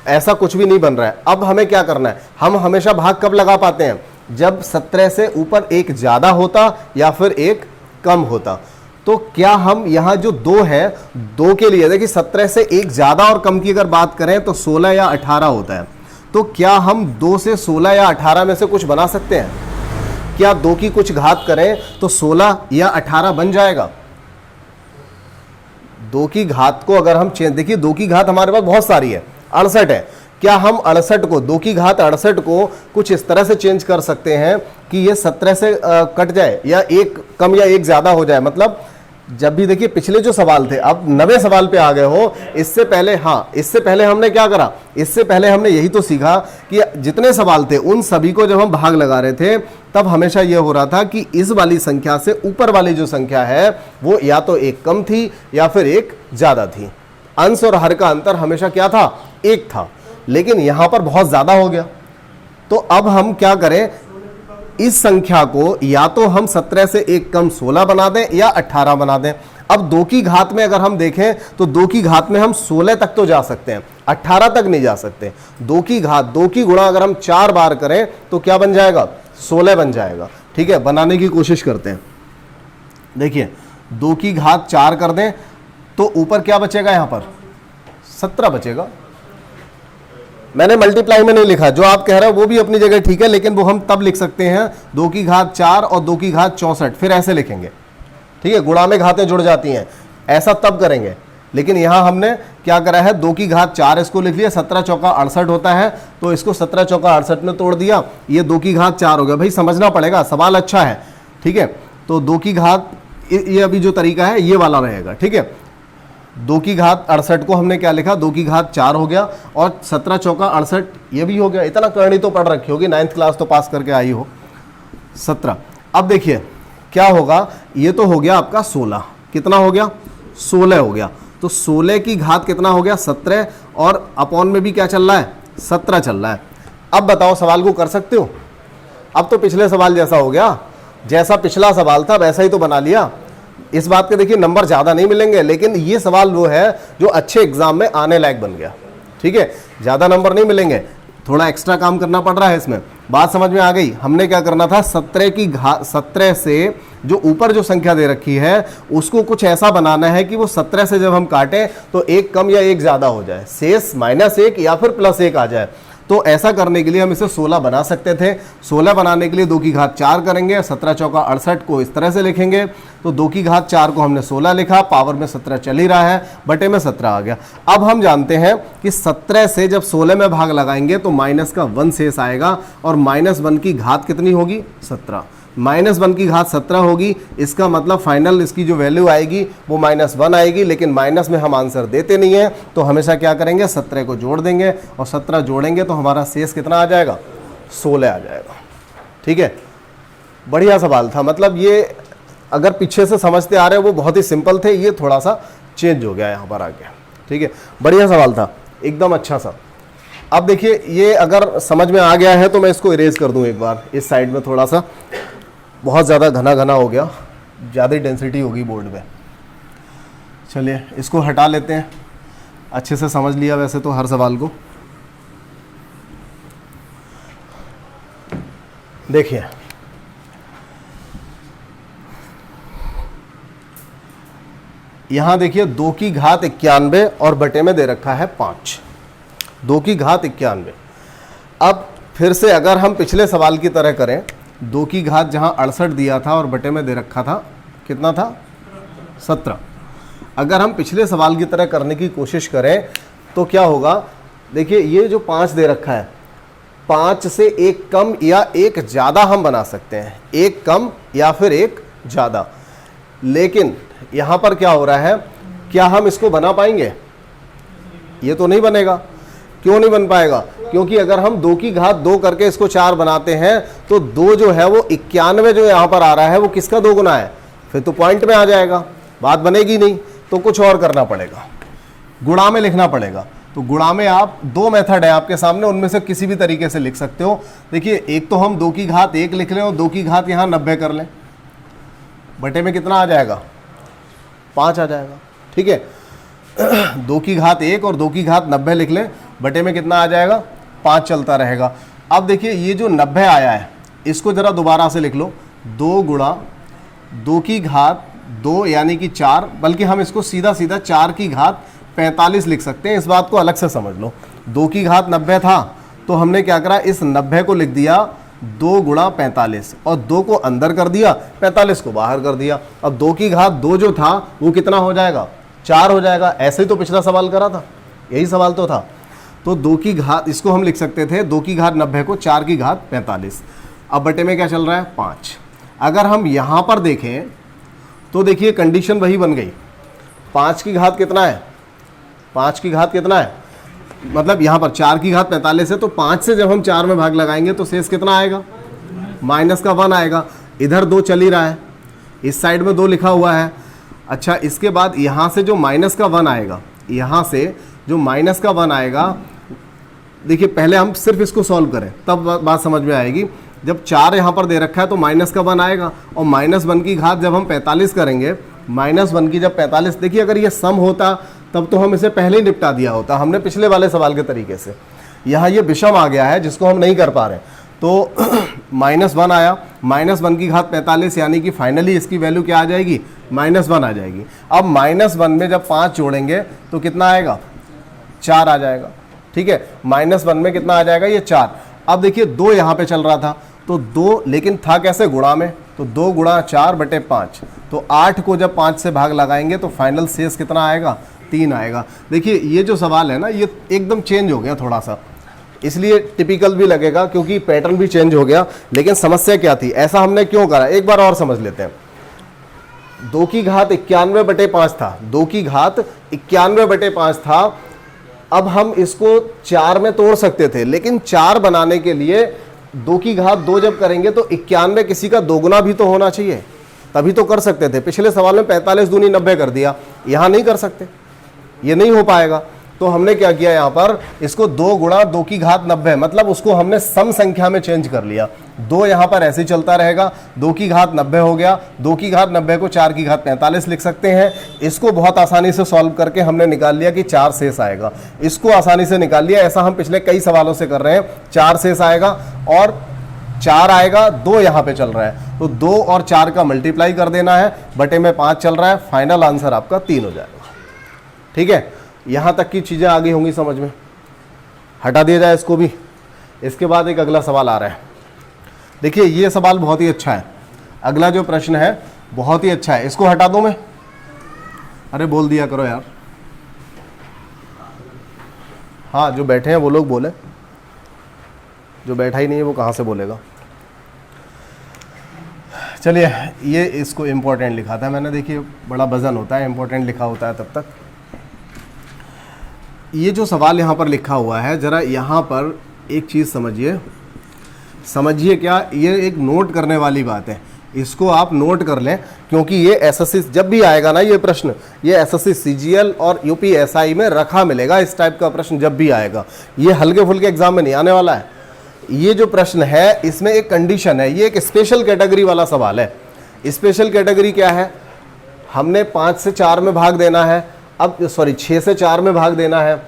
ऐसा कुछ भी नहीं बन रहा है। अब हमें क्या करना है, हम हमेशा भाग कब लगा पाते हैं, जब 17 से ऊपर 1 ज्यादा होता या फिर 1 कम होता। तो क्या हम यहां जो 2 है, 2 के लिए देखिए 17 से 1 ज्यादा और कम की अगर बात करें तो 16 या 18 होता है। तो क्या हम 2 से 16 या 18 में से कुछ बना सकते हैं, क्या 2 की कुछ घात करें तो 16 या 18 बन जाएगा। 2 की घात को अगर हम देखिए 2 की घात हमारे पास बहुत सारी है, 68 है, क्या हम 68 को 2 की घात 68 को कुछ इस तरह से चेंज कर सकते हैं कि ये 17 से कट जाए या 1 कम या 1 ज्यादा हो जाए। मतलब जब भी देखिए पिछले जो सवाल थे, अब 90 सवाल पे आ गए हो, इससे पहले, हाँ इससे पहले हमने क्या करा, इससे पहले हमने यही तो सीखा कि जितने सवाल थे उन सभी को जब हम भाग लगा रहे थे तब हमेशा यह हो रहा था कि इस वाली संख्या से ऊपर वाली जो संख्या है वो या तो 1 कम थी या फिर 1 ज्यादा थी। अंश और हर का अंतर हमेशा क्या था, 1 था, लेकिन यहां पर बहुत ज्यादा हो गया। तो अब हम क्या करें, इस संख्या को या तो हम 17 से 1 कम 16 बना दें या 18 बना दें। अब 2 की घात में अगर हम देखें तो 2 की घात में हम 16 तक तो जा सकते हैं, 18 तक नहीं जा सकते। 2 की घात 2 की गुणा अगर हम 4 बार करें तो क्या बन जाएगा, 16 बन जाएगा। ठीक है, बनाने की कोशिश करते हैं। देखिए 2 की घात 4 कर दें तो ऊपर क्या बचेगा, यहां पर 17 बचेगा। मैंने मल्टीप्लाई में नहीं लिखा, जो आप कह रहे हो वो भी अपनी जगह ठीक है, लेकिन वो हम तब लिख सकते हैं 2 की घात 4 और 2 की घात 64, फिर ऐसे लिखेंगे। ठीक है, गुणा में घातें जुड़ जाती हैं, ऐसा तब करेंगे। लेकिन यहां हमने क्या करा है, 2 की घात 4 इसको लिख लिया, 17 चौका 68 होता है, तो इसको 17 चौका 68 में तोड़ दिया, ये 2 की घात 4 हो गया। भाई समझना पड़ेगा, सवाल अच्छा है। ठीक है, तो 2 की घात, ये अभी जो तरीका है ये वाला रहेगा। ठीक है, 2 की घात 68 को हमने क्या लिखा, 2 की घात 4 हो गया, और 17 चौका 68 ये भी हो गया। इतना करनी तो पढ़ रखी होगी, 9th क्लास तो पास करके आई हो। 17, अब देखिए क्या होगा, ये तो हो गया आपका 16, कितना हो गया, 16 हो गया। तो 16 की घात कितना हो गया, 17, और अपॉन में भी क्या चल रहा है, 17 चल रहा है। अब बताओ सवाल को कर सकते हो। अब तो पिछले सवाल जैसा हो गया, जैसा पिछला सवाल था वैसा ही तो बना लिया। इस बात के देखिए नंबर ज़्यादा नहीं मिलेंगे, लेकिन ये सवाल वो है जो अच्छे एग्जाम में आने लायक बन गया। ठीक है, ज़्यादा नंबर नहीं मिलेंगे, थोड़ा एक्स्ट्रा काम करना पड़ रहा है इसमें। बात समझ में आ गई। हमने क्या करना था, 17 की घात 17 से जो ऊपर जो संख्या दे रखी है उसको कुछ ऐसा बनाना है कि वो 17 से जब हम काटें तो 1 कम या 1 ज़्यादा हो जाए, शेष -1 या फिर +1 आ जाए। तो ऐसा करने के लिए हम इसे 16 बना सकते थे। 16 बनाने के लिए 2 की घात 4 करेंगे, 17 चौका 68 को इस तरह से लिखेंगे। तो 2 की घात 4 को हमने 16 लिखा, पावर में 17 चल ही रहा है, बटे में 17 आ गया। अब हम जानते हैं कि 17 से जब 16 में भाग लगाएंगे तो माइनस का 1 शेष आएगा, और -1 की घात कितनी होगी, 17। -1 की घात 17 होगी, इसका मतलब फाइनल इसकी जो वैल्यू आएगी वो -1 आएगी, लेकिन माइनस में हम आंसर देते नहीं हैं, तो हमेशा क्या करेंगे 17 को जोड़ देंगे, और 17 जोड़ेंगे तो हमारा शेष कितना आ जाएगा, 16 आ जाएगा। ठीक है, बढ़िया सवाल था। मतलब ये अगर पीछे से समझते आ रहे हो वो बहुत ही सिंपल थे, ये थोड़ा सा चेंज हो गया यहाँ पर आके। ठीक है, बढ़िया सवाल था, एकदम अच्छा सा। अब देखिए ये अगर समझ में आ गया है तो मैं इसको इरेज कर दूं एक बार, इस साइड में थोड़ा सा बहुत ज़्यादा घना घना हो गया, ज़्यादा डेंसिटी होगी बोर्ड पे। चलिए इसको हटा लेते हैं, अच्छे से समझ लिया वैसे तो हर सवाल को। देखिए यहां देखिए 2 की घात 91 और बटे में दे रखा है 5, 2 की घात 91। अब फिर से अगर हम पिछले सवाल की तरह करें, 2 की घात जहां 68 दिया था और बटे में दे रखा था कितना था, 17। अगर हम पिछले सवाल की तरह करने की कोशिश करें तो क्या होगा, देखिए ये जो 5 दे रखा है, 5 से एक कम या एक ज़्यादा हम बना सकते हैं, एक कम या फिर एक ज़्यादा। लेकिन यहाँ पर क्या हो रहा है, क्या हम इसको बना पाएंगे, ये तो नहीं बनेगा। क्यों नहीं बन पाएगा, क्योंकि अगर हम 2 की घात 2 करके इसको 4 बनाते हैं तो 2 जो है वो 91 जो यहाँ पर आ रहा है वो किसका 2 गुना है, फिर तो पॉइंट में आ जाएगा, बात बनेगी नहीं। तो कुछ और करना पड़ेगा, गुणा में लिखना पड़ेगा। तो गुणा में आप 2 मेथड है आपके सामने, उनमें से किसी भी तरीके से लिख सकते हो। देखिए एक तो हम 2 की घात 1 लिख लें और 2 की घात यहाँ 90 कर लें, बटे में कितना आ जाएगा, 5 आ जाएगा। ठीक है, 2 की घात 1 और 2 की घात 90 लिख लें, बटे में कितना आ जाएगा, 5 चलता रहेगा। अब देखिए ये जो 90 आया है इसको ज़रा दोबारा से लिख लो, 2 गुणा 2 की घात 2 यानी कि 4, बल्कि हम इसको सीधा सीधा 4 की घात 45 लिख सकते हैं। इस बात को अलग से समझ लो, 2 की घात 90 था तो हमने क्या करा, इस 90 को लिख दिया 2 गुणा 45 और 2 को अंदर कर दिया, 45 को बाहर कर दिया। अब 2 की घात 2 जो था वो कितना हो जाएगा, 4 हो जाएगा। ऐसे ही तो पिछला सवाल करा था, यही सवाल तो था। तो 2 की घात, इसको हम लिख सकते थे 2 की घात 90 को 4 की घात 45। अब बटे में क्या चल रहा है, 5। अगर हम यहाँ पर देखें तो देखिए कंडीशन वही बन गई, 5 की घात कितना है, 5 की घात कितना है, मतलब यहाँ पर 4 की घात 45 है, तो 5 से जब हम 4 में भाग लगाएंगे तो शेष कितना आएगा, -1 आएगा। इधर 2 चल ही रहा है, इस साइड में 2 लिखा हुआ है। अच्छा इसके बाद यहाँ से जो -1 आएगा, यहाँ से जो -1 आएगा, देखिए पहले हम सिर्फ इसको सॉल्व करें तब बात समझ में आएगी। जब 4 यहाँ पर दे रखा है तो -1 आएगा, और -1 की घात जब हम 45 करेंगे, -1 की जब 45, देखिए अगर ये सम होता तब तो हम इसे पहले ही निपटा दिया होता, हमने पिछले वाले सवाल के तरीके से। यहाँ ये विषम आ गया है जिसको हम नहीं कर पा रहे, तो -1 आया, -1 की घात 45 यानी कि फाइनली इसकी वैल्यू क्या आ जाएगी, -1 आ जाएगी। अब -1 में जब 5 जोड़ेंगे तो कितना आएगा, 4 आ जाएगा। ठीक है, -1 में कितना आ जाएगा, ये 4। अब देखिए 2 यहाँ पे चल रहा था, तो 2 लेकिन था कैसे, गुणा में, तो 2 गुणा 4 बटे 5, तो 8 को जब 5 से भाग लगाएंगे तो फाइनल शेष कितना आएगा, 3 आएगा। देखिए ये जो सवाल है ना ये एकदम चेंज हो गया थोड़ा सा, इसलिए टिपिकल भी लगेगा क्योंकि पैटर्न भी चेंज हो गया। लेकिन समस्या क्या थी, ऐसा हमने क्यों करा, एक बार और समझ लेते हैं। 2 की घात 91 बटे 5 था, 2 की घात 91 बटे 5 था। अब हम इसको 4 में तोड़ सकते थे, लेकिन 4 बनाने के लिए 2 की घात 2 जब करेंगे तो 91 किसी का 2 गुना भी तो होना चाहिए, तभी तो कर सकते थे। पिछले सवाल में 45 दूनी 90 कर दिया, यहाँ नहीं कर सकते, ये नहीं हो पाएगा। तो हमने क्या किया, यहाँ पर इसको 2 गुणा 2 की घात 90, मतलब उसको हमने सम संख्या में चेंज कर लिया। 2 यहाँ पर ऐसे ही चलता रहेगा, 2 की घात 90 हो गया, 2 की घात 90 को 4 की घात 45 लिख सकते हैं। इसको बहुत आसानी से सॉल्व करके हमने निकाल लिया कि 4 शेष आएगा, इसको आसानी से निकाल लिया। ऐसा हम पिछले कई सवालों से कर रहे हैं, 4 शेष आएगा और 4 आएगा, 2 यहाँ पे चल रहा है, तो 2 और 4 का मल्टीप्लाई कर देना है, बटे में 5 चल रहा है, फाइनल आंसर आपका 3 हो जाएगा। ठीक है, यहाँ तक की चीज़ें आ गई होंगी समझ में, हटा दिया जाए इसको भी। इसके बाद एक अगला सवाल आ रहा है, देखिए ये सवाल बहुत ही अच्छा है, अगला जो प्रश्न है बहुत ही अच्छा है। इसको हटा दूं मैं, अरे बोल दिया करो यार, हाँ जो बैठे हैं वो लोग बोले, जो बैठा ही नहीं है वो कहाँ से बोलेगा। चलिए, ये इसको इम्पोर्टेंट लिखा था मैंने, देखिए बड़ा वजन होता है, इम्पोर्टेंट लिखा होता है तब तक। ये जो सवाल यहाँ पर लिखा हुआ है, ज़रा यहाँ पर एक चीज़ समझिए क्या, ये एक नोट करने वाली बात है, इसको आप नोट कर लें, क्योंकि ये एसएससी जब भी आएगा ना ये प्रश्न, ये एसएससी सीजीएल और यूपीएसआई में रखा मिलेगा। इस टाइप का प्रश्न जब भी आएगा, ये हल्के फुल्के एग्जाम में नहीं आने वाला है। ये जो प्रश्न है इसमें एक कंडीशन है, ये एक स्पेशल कैटेगरी वाला सवाल है। स्पेशल कैटेगरी क्या है, हमने 5 से 4 में भाग देना है, अब 6 से 4 में भाग देना है।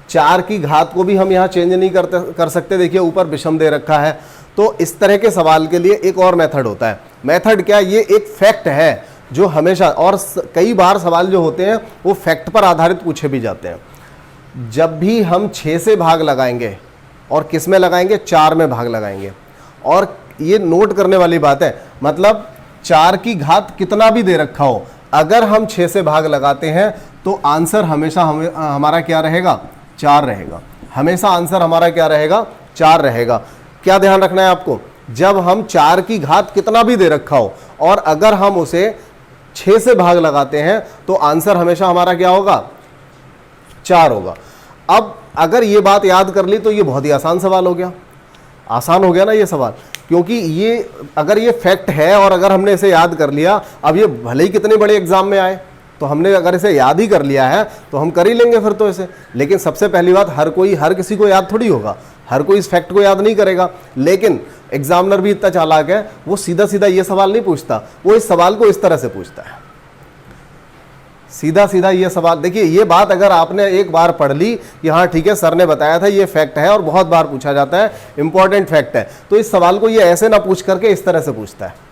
4 की घात को भी हम यहाँ चेंज नहीं कर सकते, देखिए ऊपर विषम दे रखा है। तो इस तरह के सवाल के लिए एक और मेथड होता है। मेथड क्या, ये एक फैक्ट है जो हमेशा, और कई बार सवाल जो होते हैं वो फैक्ट पर आधारित पूछे भी जाते हैं। जब भी हम 6 से भाग लगाएंगे, और किस में लगाएंगे, 4 में भाग लगाएंगे, और ये नोट करने वाली बात है, मतलब 4 की घात कितना भी दे रखा हो, अगर हम 6 से भाग लगाते हैं तो आंसर हमेशा हमारा क्या रहेगा, 4 रहेगा। हमेशा आंसर हमारा क्या रहेगा, 4 रहेगा। क्या ध्यान रखना है आपको, जब हम 4 की घात कितना भी दे रखा हो और अगर हम उसे 6 से भाग लगाते हैं तो आंसर हमेशा हमारा क्या होगा, 4 होगा। अब अगर ये बात याद कर ली तो ये बहुत ही आसान सवाल हो गया, आसान हो गया ना ये सवाल, क्योंकि ये अगर ये फैक्ट है और अगर हमने इसे याद कर लिया, अब ये भले ही कितने बड़े एग्जाम में आए, तो हमने अगर इसे याद ही कर लिया है तो हम कर ही लेंगे फिर तो इसे। लेकिन सबसे पहली बात, हर किसी को याद थोड़ी होगा, हर कोई इस फैक्ट को याद नहीं करेगा। लेकिन एग्जामिनर भी इतना चालाक है, वो सीधा सीधा ये सवाल नहीं पूछता, वो इस सवाल को इस तरह से पूछता है, सीधा सीधा ये सवाल। देखिए ये बात अगर आपने एक बार पढ़ ली कि हाँ ठीक है सर ने बताया था ये फैक्ट है और बहुत बार पूछा जाता है, इंपॉर्टेंट फैक्ट है, तो इस सवाल को ये ऐसे ना पूछ करके इस तरह से पूछता है।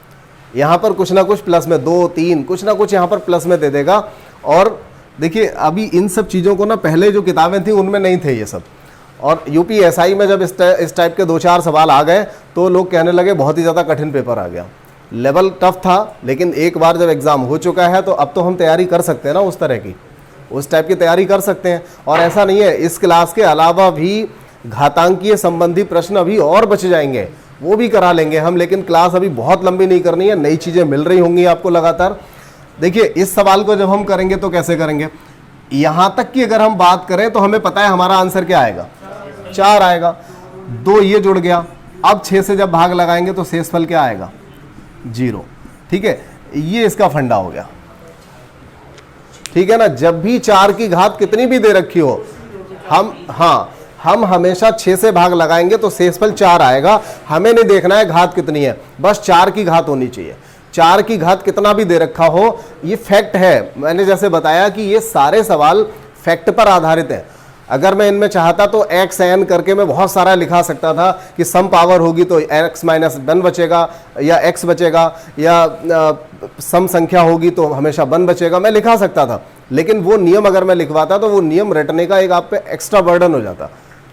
यहाँ पर कुछ ना कुछ प्लस में 2, 3 कुछ ना कुछ यहाँ पर प्लस में दे देगा। और देखिए अभी इन सब चीज़ों को ना, पहले जो किताबें थी उनमें नहीं थे ये सब, और यूपीएसआई में जब इस टाइप के 2-4 सवाल आ गए तो लोग कहने लगे बहुत ही ज़्यादा कठिन पेपर आ गया। लेवल टफ था, लेकिन एक बार जब एग्ज़ाम हो चुका है तो अब तो हम तैयारी कर सकते हैं ना, उस तरह की, उस टाइप की तैयारी कर सकते हैं। और ऐसा नहीं है, इस क्लास के अलावा भी घातांकीय संबंधी प्रश्न अभी और बच जाएंगे, वो भी करा लेंगे हम, लेकिन क्लास अभी बहुत लंबी नहीं करनी है, नई चीज़ें मिल रही होंगी आपको लगातार। देखिए इस सवाल को जब हम करेंगे तो कैसे करेंगे, यहाँ तक की अगर हम बात करें तो हमें पता है हमारा आंसर क्या आएगा, 4 आएगा। 2 ये जुड़ गया, अब 6 से जब भाग लगाएंगे तो शेषफल क्या आएगा, 0। ठीक है, ये इसका फंडा हो गया। ठीक है ना, जब भी 4 की घात कितनी भी दे रखी हो, हम हमेशा 6 से भाग लगाएंगे तो शेषफल 4 आएगा। हमें नहीं देखना है घात कितनी है, बस 4 की घात होनी चाहिए। 4 की घात कितना भी दे रखा हो, ये फैक्ट है। मैंने जैसे बताया कि ये सारे सवाल फैक्ट पर आधारित है। अगर मैं इनमें चाहता तो एक्स एन करके मैं बहुत सारा लिखा सकता था कि सम पावर होगी तो x माइनस 1 बचेगा या x बचेगा, या सम संख्या होगी तो हमेशा 1 बचेगा, मैं लिखा सकता था। लेकिन वो नियम अगर मैं लिखवाता तो वो नियम रटने का एक आप पे एक्स्ट्रा बर्डन हो जाता,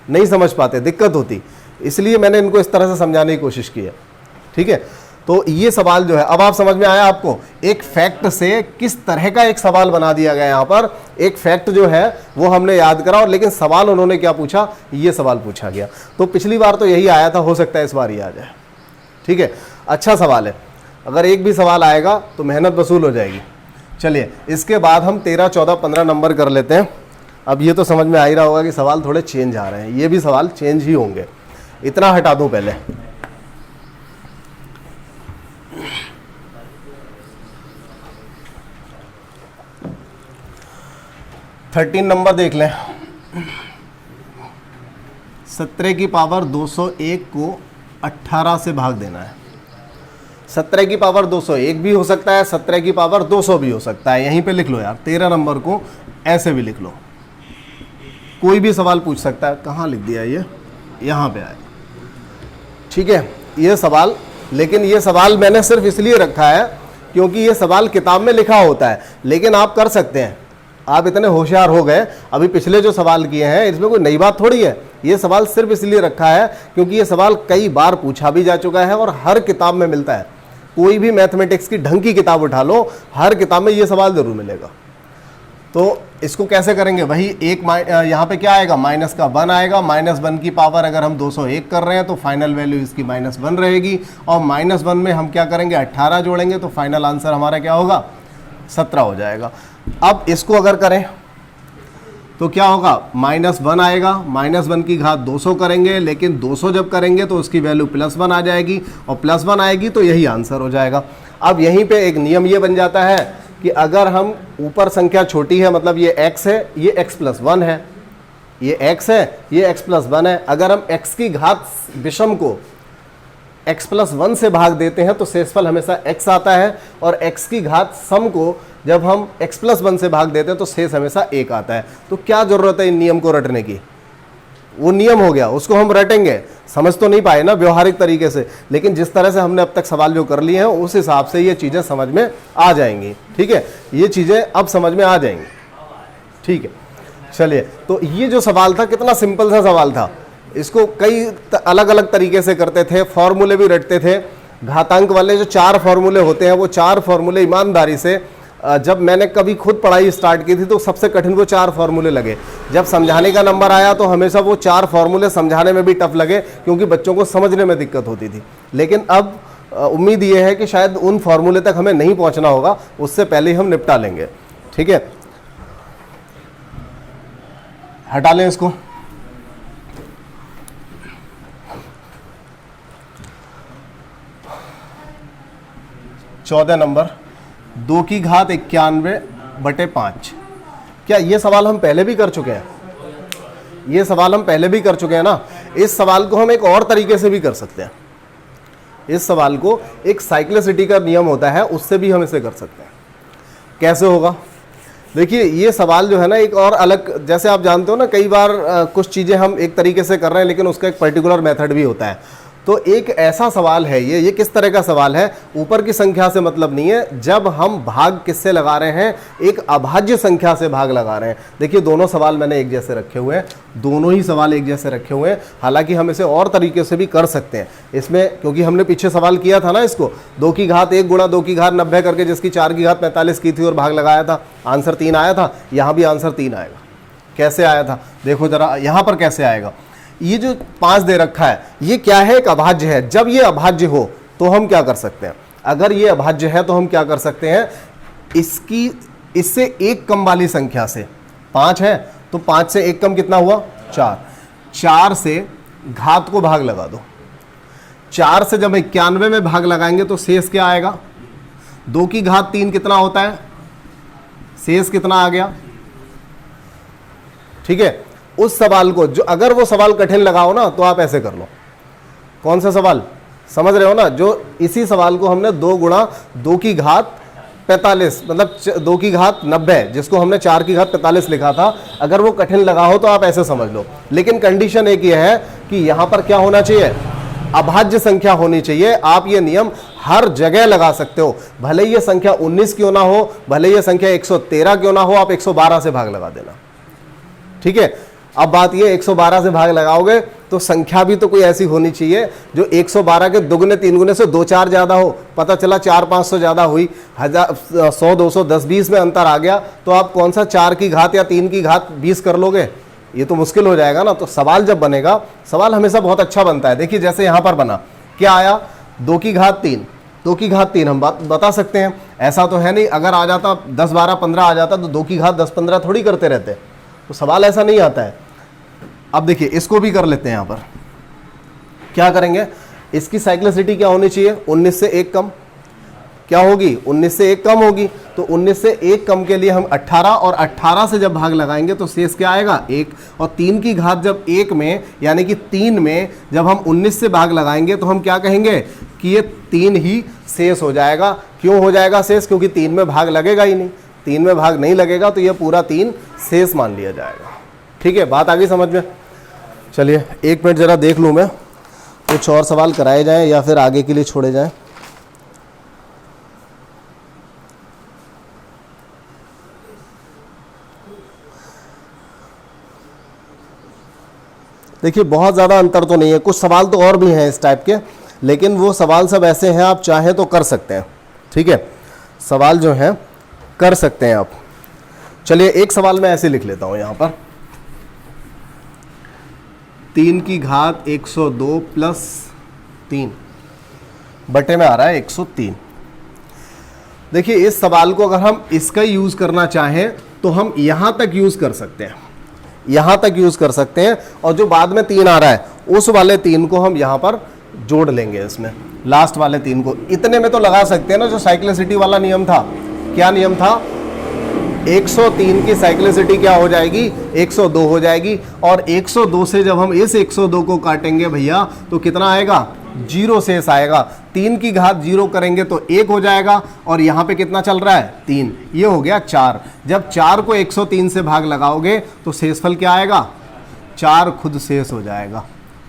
नहीं समझ पाते, दिक्कत होती। इसलिए मैंने इनको इस तरह से समझाने की कोशिश की है। ठीक है, तो ये सवाल जो है, अब आप समझ में आया आपको, एक फैक्ट से किस तरह का एक सवाल बना दिया गया। यहाँ पर एक फैक्ट जो है वो हमने याद करा, और लेकिन सवाल उन्होंने क्या पूछा, ये सवाल पूछा गया। तो पिछली बार तो यही आया था, हो सकता है इस बार ही आ जाए। ठीक है, अच्छा सवाल है, अगर एक भी सवाल आएगा तो मेहनत वसूल हो जाएगी। चलिए इसके बाद हम 13, 14, 15 नंबर कर लेते हैं। अब ये तो समझ में आ ही रहा होगा कि सवाल थोड़े चेंज आ रहे हैं, ये भी सवाल चेंज ही होंगे। इतना हटा दूं पहले, थर्टीन नंबर देख लें। 17 की पावर 201 को 18 से भाग देना है। 17 की पावर 201 भी हो सकता है, 17 की पावर 200 भी हो सकता है। यहीं पे लिख लो यार, 13 नंबर को ऐसे भी लिख लो, कोई भी सवाल पूछ सकता है। कहाँ लिख दिया ये, यहाँ पे आए। ठीक है, ये सवाल, लेकिन ये सवाल मैंने सिर्फ इसलिए रखा है क्योंकि ये सवाल किताब में लिखा होता है, लेकिन आप कर सकते हैं। आप इतने होशियार हो गए, अभी पिछले जो सवाल किए हैं इसमें कोई नई बात थोड़ी है। ये सवाल सिर्फ इसलिए रखा है क्योंकि ये सवाल कई बार पूछा भी जा चुका है और हर किताब में मिलता है। कोई भी मैथमेटिक्स की ढंग की किताब उठा लो, हर किताब में ये सवाल जरूर मिलेगा। तो इसको कैसे करेंगे, वही एक यहाँ पे क्या आएगा, माइनस का 1 आएगा। -1 की पावर अगर हम 201 कर रहे हैं तो फाइनल वैल्यू इसकी -1 रहेगी, और -1 में हम क्या करेंगे, 18 जोड़ेंगे तो फाइनल आंसर हमारा क्या होगा, 17 हो जाएगा। अब इसको अगर करें तो क्या होगा, -1 आएगा, -1 की घात 200 करेंगे, लेकिन 200 जब करेंगे तो उसकी वैल्यू +1 आ जाएगी, और +1 आएगी तो यही आंसर हो जाएगा। अब यहीं पे एक नियम ये बन जाता है कि अगर हम ऊपर संख्या छोटी है, मतलब ये x है, ये x+1 है, ये x है, ये x+1 है, अगर हम x की घात विषम को x+1 से भाग देते हैं तो शेषफल हमेशा x आता है, और x की घात सम को जब हम x+1 से भाग देते हैं तो शेष हमेशा 1 आता है। तो क्या जरूरत है इन नियम को रटने की, वो नियम हो गया, उसको हम रटेंगे। समझ तो नहीं पाए ना व्यवहारिक तरीके से, लेकिन जिस तरह से हमने अब तक सवाल जो कर लिए हैं उस हिसाब से ये चीज़ें समझ में आ जाएंगी। ठीक है, ये चीज़ें अब समझ में आ जाएंगी। ठीक है, चलिए, तो ये जो सवाल था कितना सिंपल सा सवाल था, इसको कई अलग अलग तरीके से करते थे, फॉर्मूले भी रटते थे। घातांक वाले जो 4 फॉर्मूले होते हैं वो 4 फॉर्मूले ईमानदारी से, जब मैंने कभी खुद पढ़ाई स्टार्ट की थी तो सबसे कठिन वो 4 फॉर्मूले लगे। जब समझाने का नंबर आया तो हमेशा वो 4 फॉर्मूले समझाने में भी टफ लगे, क्योंकि बच्चों को समझने में दिक्कत होती थी। लेकिन अब उम्मीद ये है कि शायद उन फॉर्मूले तक हमें नहीं पहुंचना होगा, उससे पहले ही हम निपटा लेंगे। ठीक है, हटा लें इसको। चौदह नंबर, 2 की घात 91/5। क्या ये सवाल हम पहले भी कर चुके हैं? ये सवाल हम पहले भी कर चुके हैं ना। इस सवाल को हम एक और तरीके से भी कर सकते हैं। इस सवाल को एक साइक्लिसिटी का नियम होता है, उससे भी हम इसे कर सकते हैं। कैसे होगा, देखिए, ये सवाल जो है ना एक और अलग, जैसे आप जानते हो ना, कई बार कुछ चीज़ें हम एक तरीके से कर रहे हैं लेकिन उसका एक पर्टिकुलर मेथड भी होता है। तो एक ऐसा सवाल है ये किस तरह का सवाल है, ऊपर की संख्या से मतलब नहीं है, जब हम भाग किससे लगा रहे हैं, एक अभाज्य संख्या से भाग लगा रहे हैं। देखिए, दोनों सवाल मैंने एक जैसे रखे हुए हैं, दोनों ही सवाल एक जैसे रखे हुए हैं। हालांकि हम इसे और तरीके से भी कर सकते हैं इसमें, क्योंकि हमने पीछे सवाल किया था ना इसको, 2 की घात 1 गुणा 2 की घात 90 करके, जिसकी 4 की घात 45 की थी और भाग लगाया था, आंसर 3 आया था। यहाँ भी आंसर 3 आएगा। कैसे आया था देखो जरा, यहाँ पर कैसे आएगा। ये जो 5 दे रखा है, ये क्या है, एक अभाज्य है। जब ये अभाज्य हो तो हम क्या कर सकते हैं, अगर ये अभाज्य है तो हम क्या कर सकते हैं, इससे 1 कम वाली संख्या से, 5 है तो 5 से 1 कम कितना हुआ, 4। 4 से घात को भाग लगा दो। 4 से जब 91 में भाग लगाएंगे तो शेष क्या आएगा, 2 की घात 3 कितना होता है, शेष कितना आ गया। ठीक है, उस सवाल को जो, अगर वो सवाल कठिन लगाओ ना तो आप ऐसे कर लो। कौन सा सवाल समझ रहे हो ना, जो इसी सवाल को हमने 2 गुणा 2 की घात 45, मतलब 2 की घात 90, जिसको हमने 4 की घात 45 लिखा था, अगर वो कठिन लगा हो तो आप ऐसे समझ लो। लेकिन कंडीशन एक ये है कि यहां पर क्या होना चाहिए, अभाज्य संख्या होनी चाहिए। आप ये नियम हर जगह लगा सकते हो, भले ये संख्या 19 क्यों ना हो, भले ये संख्या 113 क्यों ना हो, आप 112 से भाग लगा देना। ठीक है, अब बात ये 112 से भाग लगाओगे तो संख्या भी तो कोई ऐसी होनी चाहिए जो 112 के दुगने 3 गुने से 2-4 ज्यादा हो। पता चला 400-500 ज्यादा हुई, 100 200 10-20 में अंतर आ गया, तो आप कौन सा 4 की घात या 3 की घात 20 कर लोगे, ये तो मुश्किल हो जाएगा ना। तो सवाल जब बनेगा, सवाल हमेशा बहुत अच्छा बनता है। देखिए, जैसे यहां पर बना, क्या आया, 2 की घात 3, 2 की घात 3 हम बता सकते हैं। ऐसा तो है नहीं, अगर आ जाता 10 12 15 आ जाता तो 2 की घात 10 15 थोड़ी करते रहते, तो सवाल ऐसा नहीं आता है। अब देखिए, इसको भी कर लेते हैं। यहां पर क्या करेंगे, इसकी साइक्लिसिटी क्या होनी चाहिए, 19 से 1 कम। क्या होगी, 19 से 1 कम होगी, तो 19 से 1 कम के लिए हम 18, और 18 से जब भाग लगाएंगे तो शेष क्या आएगा, 1। और 3 की घात जब 1 में, यानी कि 3 में जब हम 19 से भाग लगाएंगे तो हम क्या कहेंगे कि ये 3 ही शेष हो जाएगा। क्यों हो जाएगा शेष, क्योंकि 3 में भाग लगेगा ही नहीं, 3 में भाग नहीं लगेगा तो ये पूरा 3 शेष मान लिया जाएगा। ठीक है, बात आ गई समझ में। चलिए 1 मिनट जरा देख लूँ मैं, कुछ और सवाल कराए जाएं या फिर आगे के लिए छोड़े जाएं। देखिए, बहुत ज़्यादा अंतर तो नहीं है, कुछ सवाल तो और भी हैं इस टाइप के, लेकिन वो सवाल सब ऐसे हैं आप चाहें तो कर सकते हैं। ठीक है, सवाल जो हैं कर सकते हैं आप। चलिए एक सवाल मैं ऐसे लिख लेता हूं यहां पर, 3 की घात 102 प्लस 3 बटे में आ रहा है 103। देखिए इस सवाल को अगर हम इसका यूज करना चाहें तो हम यहां तक यूज कर सकते हैं, यहां तक यूज कर सकते हैं, और जो बाद में 3 आ रहा है उस वाले 3 को हम यहां पर जोड़ लेंगे, इसमें लास्ट वाले 3 को इतने में तो लगा सकते हैं ना। जो साइक्लिसिटी वाला नियम था, क्या नियम था, 103 की साइक्लिसिटी क्या हो जाएगी, 102 हो जाएगी, और 102 से जब हम इस 102 को काटेंगे भैया तो कितना आएगा, 0 शेष आएगा। 3 की घात 0 करेंगे तो 1 हो जाएगा, और यहाँ पे कितना चल रहा है, 3, ये हो गया 4। जब 4 को 103 से भाग लगाओगे तो शेषफल क्या आएगा, 4 खुद शेष हो जाएगा।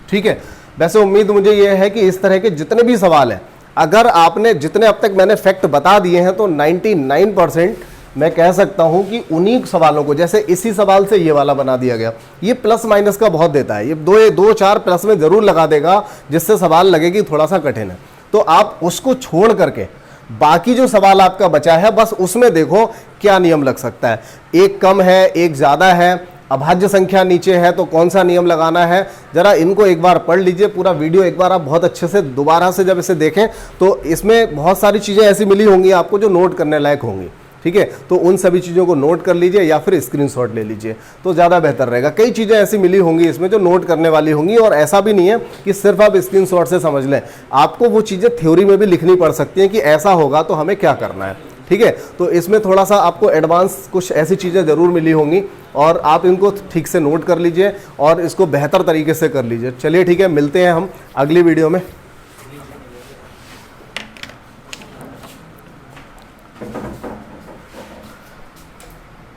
ठीक है, वैसे उम्मीद मुझे ये है कि इस तरह के जितने भी सवाल हैं, अगर आपने जितने अब तक मैंने फैक्ट बता दिए हैं तो 99% मैं कह सकता हूं कि उन्हीं सवालों को, जैसे इसी सवाल से ये वाला बना दिया गया, ये प्लस माइनस का बहुत देता है, ये 2-4 प्लस में जरूर लगा देगा, जिससे सवाल लगे कि थोड़ा सा कठिन है। तो आप उसको छोड़ करके बाकी जो सवाल आपका बचा है बस उसमें देखो क्या नियम लग सकता है। एक कम है, एक ज्यादा है, अभाज्य संख्या नीचे है, तो कौन सा नियम लगाना है, जरा इनको एक बार पढ़ लीजिए। पूरा वीडियो एक बार आप बहुत अच्छे से दोबारा से जब इसे देखें तो इसमें बहुत सारी चीजें ऐसी मिली होंगी आपको जो नोट करने लायक होंगी। ठीक है, तो उन सभी चीज़ों को नोट कर लीजिए या फिर स्क्रीनशॉट ले लीजिए तो ज़्यादा बेहतर रहेगा। कई चीज़ें ऐसी मिली होंगी इसमें जो नोट करने वाली होंगी, और ऐसा भी नहीं है कि सिर्फ आप स्क्रीनशॉट से समझ लें, आपको वो चीज़ें थ्योरी में भी लिखनी पड़ सकती हैं कि ऐसा होगा तो हमें क्या करना है। ठीक है, तो इसमें थोड़ा सा आपको एडवांस कुछ ऐसी चीज़ें ज़रूर मिली होंगी, और आप इनको ठीक से नोट कर लीजिए और इसको बेहतर तरीके से कर लीजिए। चलिए ठीक है, मिलते हैं हम अगली वीडियो में।